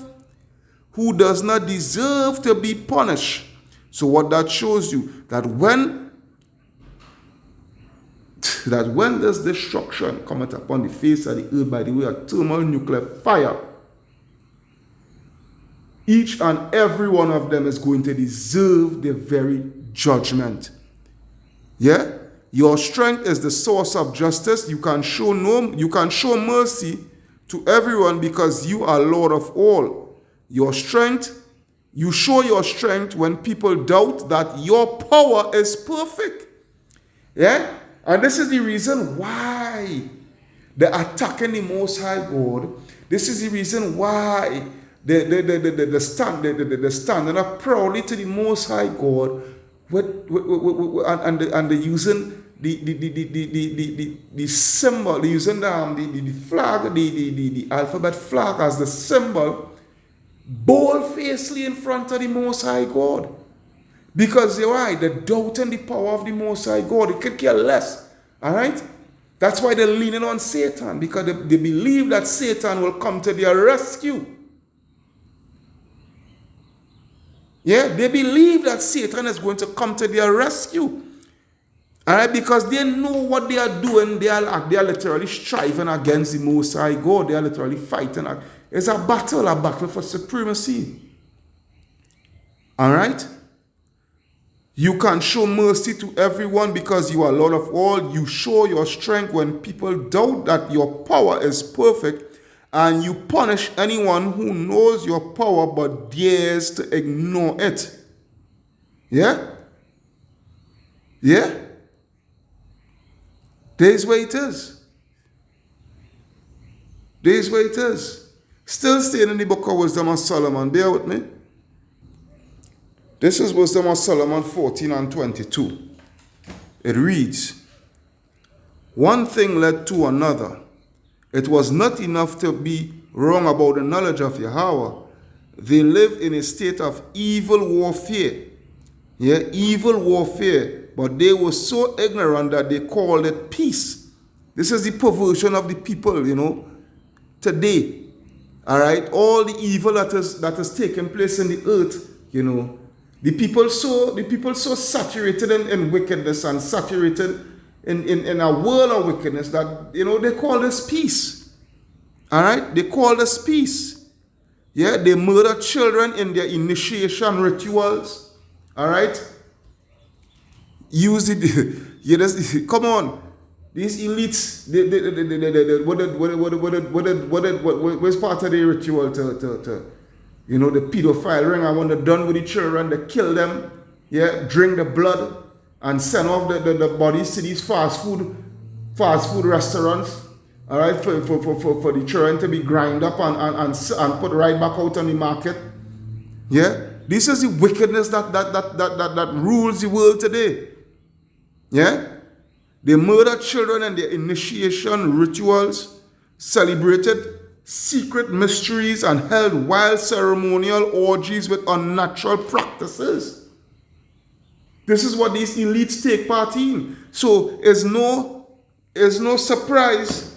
to be punished. So what that shows you, that when this destruction cometh upon the face of the earth by the way of thermal nuclear fire, each and every one of them is going to deserve the very judgment. Yeah? Your strength is the source of justice. You can show mercy to everyone because you are Lord of all. You show your strength when people doubt that your power is perfect. Yeah? And this is the reason why they're attacking the Most High God. This is the reason why they're standing up proudly to the Most High God and they're using the symbol, they're using the flag, the alphabet flag as the symbol, bold-facedly in front of the Most High God. Because they're doubting the power of the Most High God. They could care less. Alright? That's why they're leaning on Satan, because they believe that Satan will come to their rescue. Yeah, they believe that Satan is going to come to their rescue. Alright, because they know what they are doing. They are literally striving against the Most High God. They are literally fighting. It's a battle for supremacy. Alright? You can show mercy to everyone because you are Lord of all. You show your strength when people doubt that your power is perfect. And you punish anyone who knows your power but dares to ignore it. Yeah? Yeah? There's where it is. There's where it is. Still staying in the book of Wisdom of Solomon. Bear with me. This is Wisdom of Solomon 14 and 22. It reads, one thing led to another. It was not enough to be wrong about the knowledge of Yahweh. They lived in a state of evil warfare. Yeah, evil warfare. But they were so ignorant that they called it peace. This is the perversion of the people, today. All right, all the evil that is taking place in the earth, the people so saturated in wickedness and saturated in a world of wickedness that they call this peace. All right, they call this peace. Yeah, they murder children in their initiation rituals. All right, use it. Come on. These elites, what's part of the ritual to the pedophile ring? I want to done with the children, they kill them, yeah, drink the blood, and send off the bodies to these fast food restaurants, all right, for the children to be grind up and put right back out on the market. Yeah, this is the wickedness that rules the world today. Yeah. They murdered children in their initiation rituals, celebrated secret mysteries, and held wild ceremonial orgies with unnatural practices. This is what these elites take part in. So it's no surprise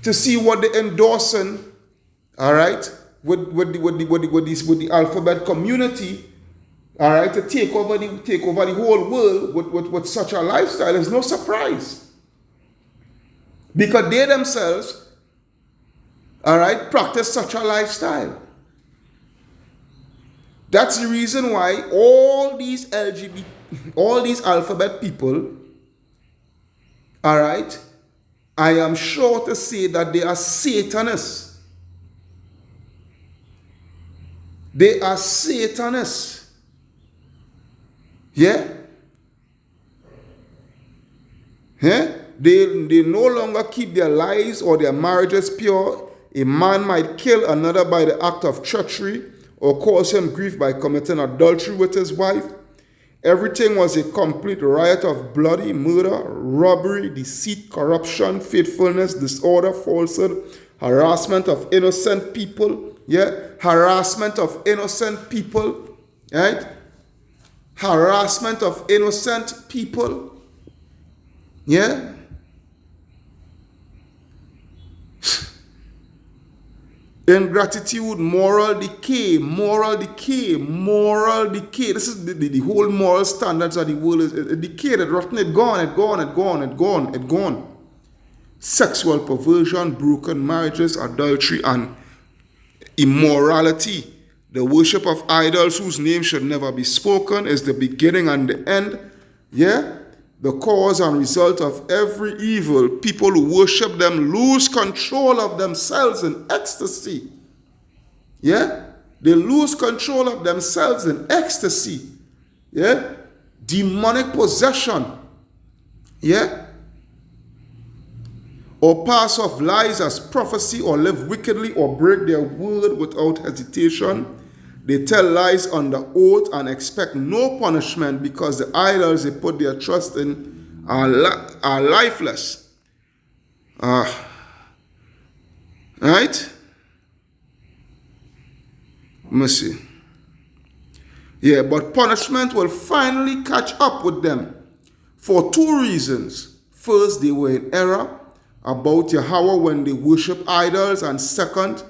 to see what they're endorsing, all right, with the alphabet community. All right, to take over the whole world with such a lifestyle is no surprise. Because they themselves, all right, practice such a lifestyle. That's the reason why all these alphabet people, all right, I am sure to say that they are Satanists. They are Satanists. Yeah? Yeah? They no longer keep their lives or their marriages pure. A man might kill another by the act of treachery or cause him grief by committing adultery with his wife. Everything was a complete riot of bloody murder, robbery, deceit, corruption, faithfulness, disorder, falsehood, harassment of innocent people. Yeah? Harassment of innocent people. Right? Harassment of innocent people. Yeah? Ingratitude, moral decay. This is the whole moral standards of the world is decayed, rotten, it gone. Sexual perversion, broken marriages, adultery, and immorality. The worship of idols whose name should never be spoken is the beginning and the end. Yeah? The cause and result of every evil. People who worship them lose control of themselves in ecstasy. Yeah? They lose control of themselves in ecstasy. Yeah? Demonic possession. Yeah? Or pass off lies as prophecy, or live wickedly, or break their word without hesitation. They tell lies under oath and expect no punishment because the idols they put their trust in are lifeless. Right? Let me see. Yeah, but punishment will finally catch up with them for two reasons. First, they were in error about Yahweh when they worship idols, and second,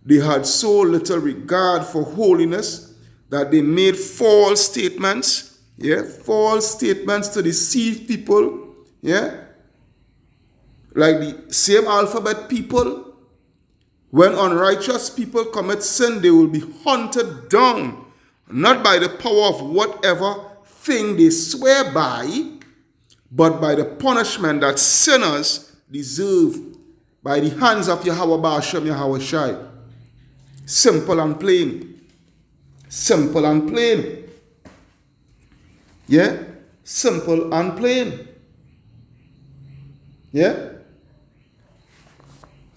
they had so little regard for holiness that they made false statements, false statements to deceive people, like the same alphabet people. When unrighteous people commit sin, they will be hunted down, not by the power of whatever thing they swear by, but by the punishment that sinners deserve by the hands of Yahweh Ba'ashem Yahweh Shai. Simple and plain. Simple and plain. Yeah? Simple and plain. Yeah?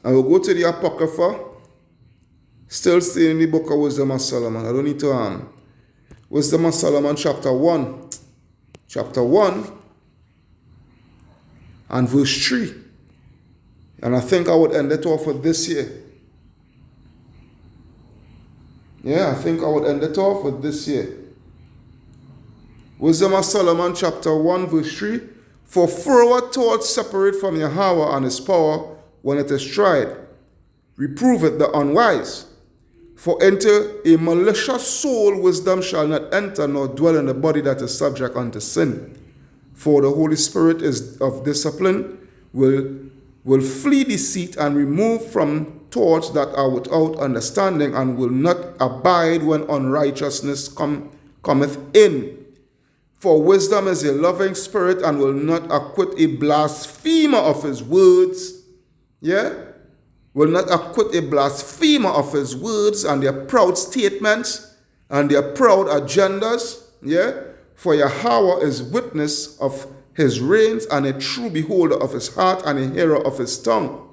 And we'll go to the Apocrypha. Still staying in the book of Wisdom of Solomon. I don't need to Wisdom of Solomon chapter 1. Chapter 1 and verse 3. And I think I would end it off with this here. Yeah, I think I would end it off with this here. Wisdom of Solomon chapter 1 verse 3. For forward thoughts separate from Yahweh and his power when it is tried. Reprove it the unwise. For into a malicious soul wisdom shall not enter, nor dwell in the body that is subject unto sin. For the Holy Spirit is of discipline, will flee deceit and remove from thoughts that are without understanding, and will not abide when unrighteousness cometh in. For wisdom is a loving spirit, and will not acquit a blasphemer of his words. Yeah? Will not acquit a blasphemer of his words and their proud statements and their proud agendas. Yeah? For Yahweh is witness of his reins, and a true beholder of his heart, and a hearer of his tongue.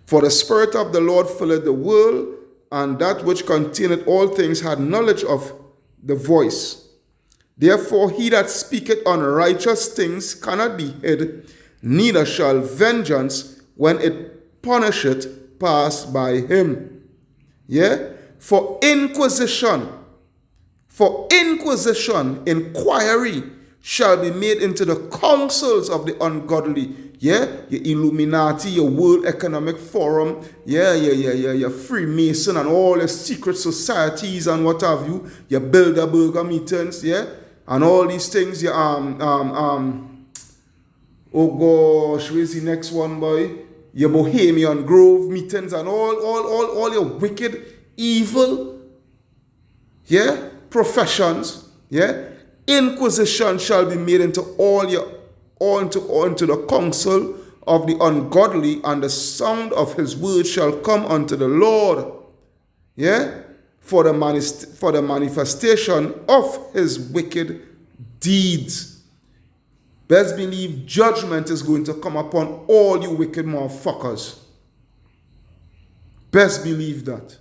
For the Spirit of the Lord filleth the world, and that which containeth all things had knowledge of the voice. Therefore he that speaketh unrighteous things cannot be hid, neither shall vengeance, when it punisheth, pass by him. Yeah? For inquisition, inquiry shall be made into the counsels of the ungodly. Yeah? Your Illuminati, your World Economic Forum, your Freemason and all your secret societies and what have you, your Bilderberger meetings, yeah? And all these things, your oh gosh, where's the next one, boy? Your Bohemian Grove meetings and all your wicked, evil, yeah, professions, yeah. Inquisition shall be made into into the counsel of the ungodly, and the sound of his word shall come unto the Lord, yeah, for the manifestation of his wicked deeds. Best believe judgment is going to come upon all you wicked motherfuckers. Best believe that.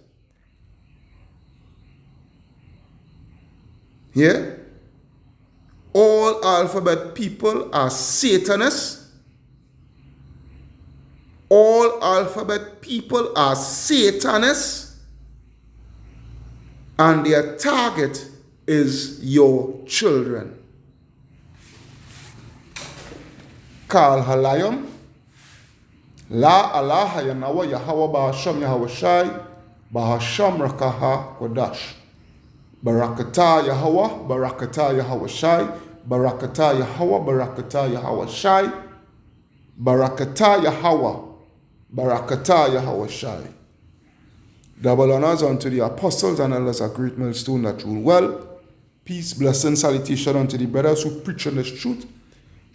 Yeah? All alphabet people are Satanists. All alphabet people are Satanists. And their target is your children. Kal Halayim, La Allah Yanawa Yahweh Bahasham Yahweh Shai, Bahasham Rakaha Kodash. Barakata Yahweh, Barakata Yahweh Shai, Barakata Yahweh, Barakata Yahweh Shai, Barakata Yahweh, Barakata Yahweh Shai. Double honors unto the apostles and elders, a great millstone that rule well. Peace, blessing, salutation unto the brothers who preach on this truth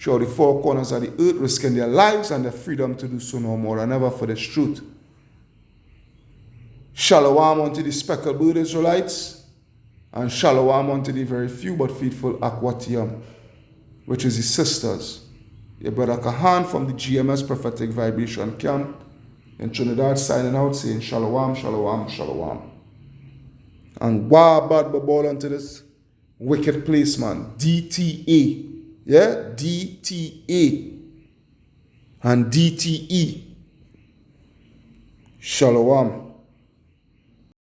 throughout the four corners of the earth, risking their lives and their freedom to do so no more than ever for this truth. Shalom unto the speckled bird Israelites, and shalom unto the very few but faithful Akwatium, which is the sisters. Your brother Kahan from the GMS Prophetic Vibration Camp in Trinidad signing out saying shalom, shalom, shalom. And wah bad baball unto this wicked place, man. DTA. Yeah? DTA. And DTE. Shalom.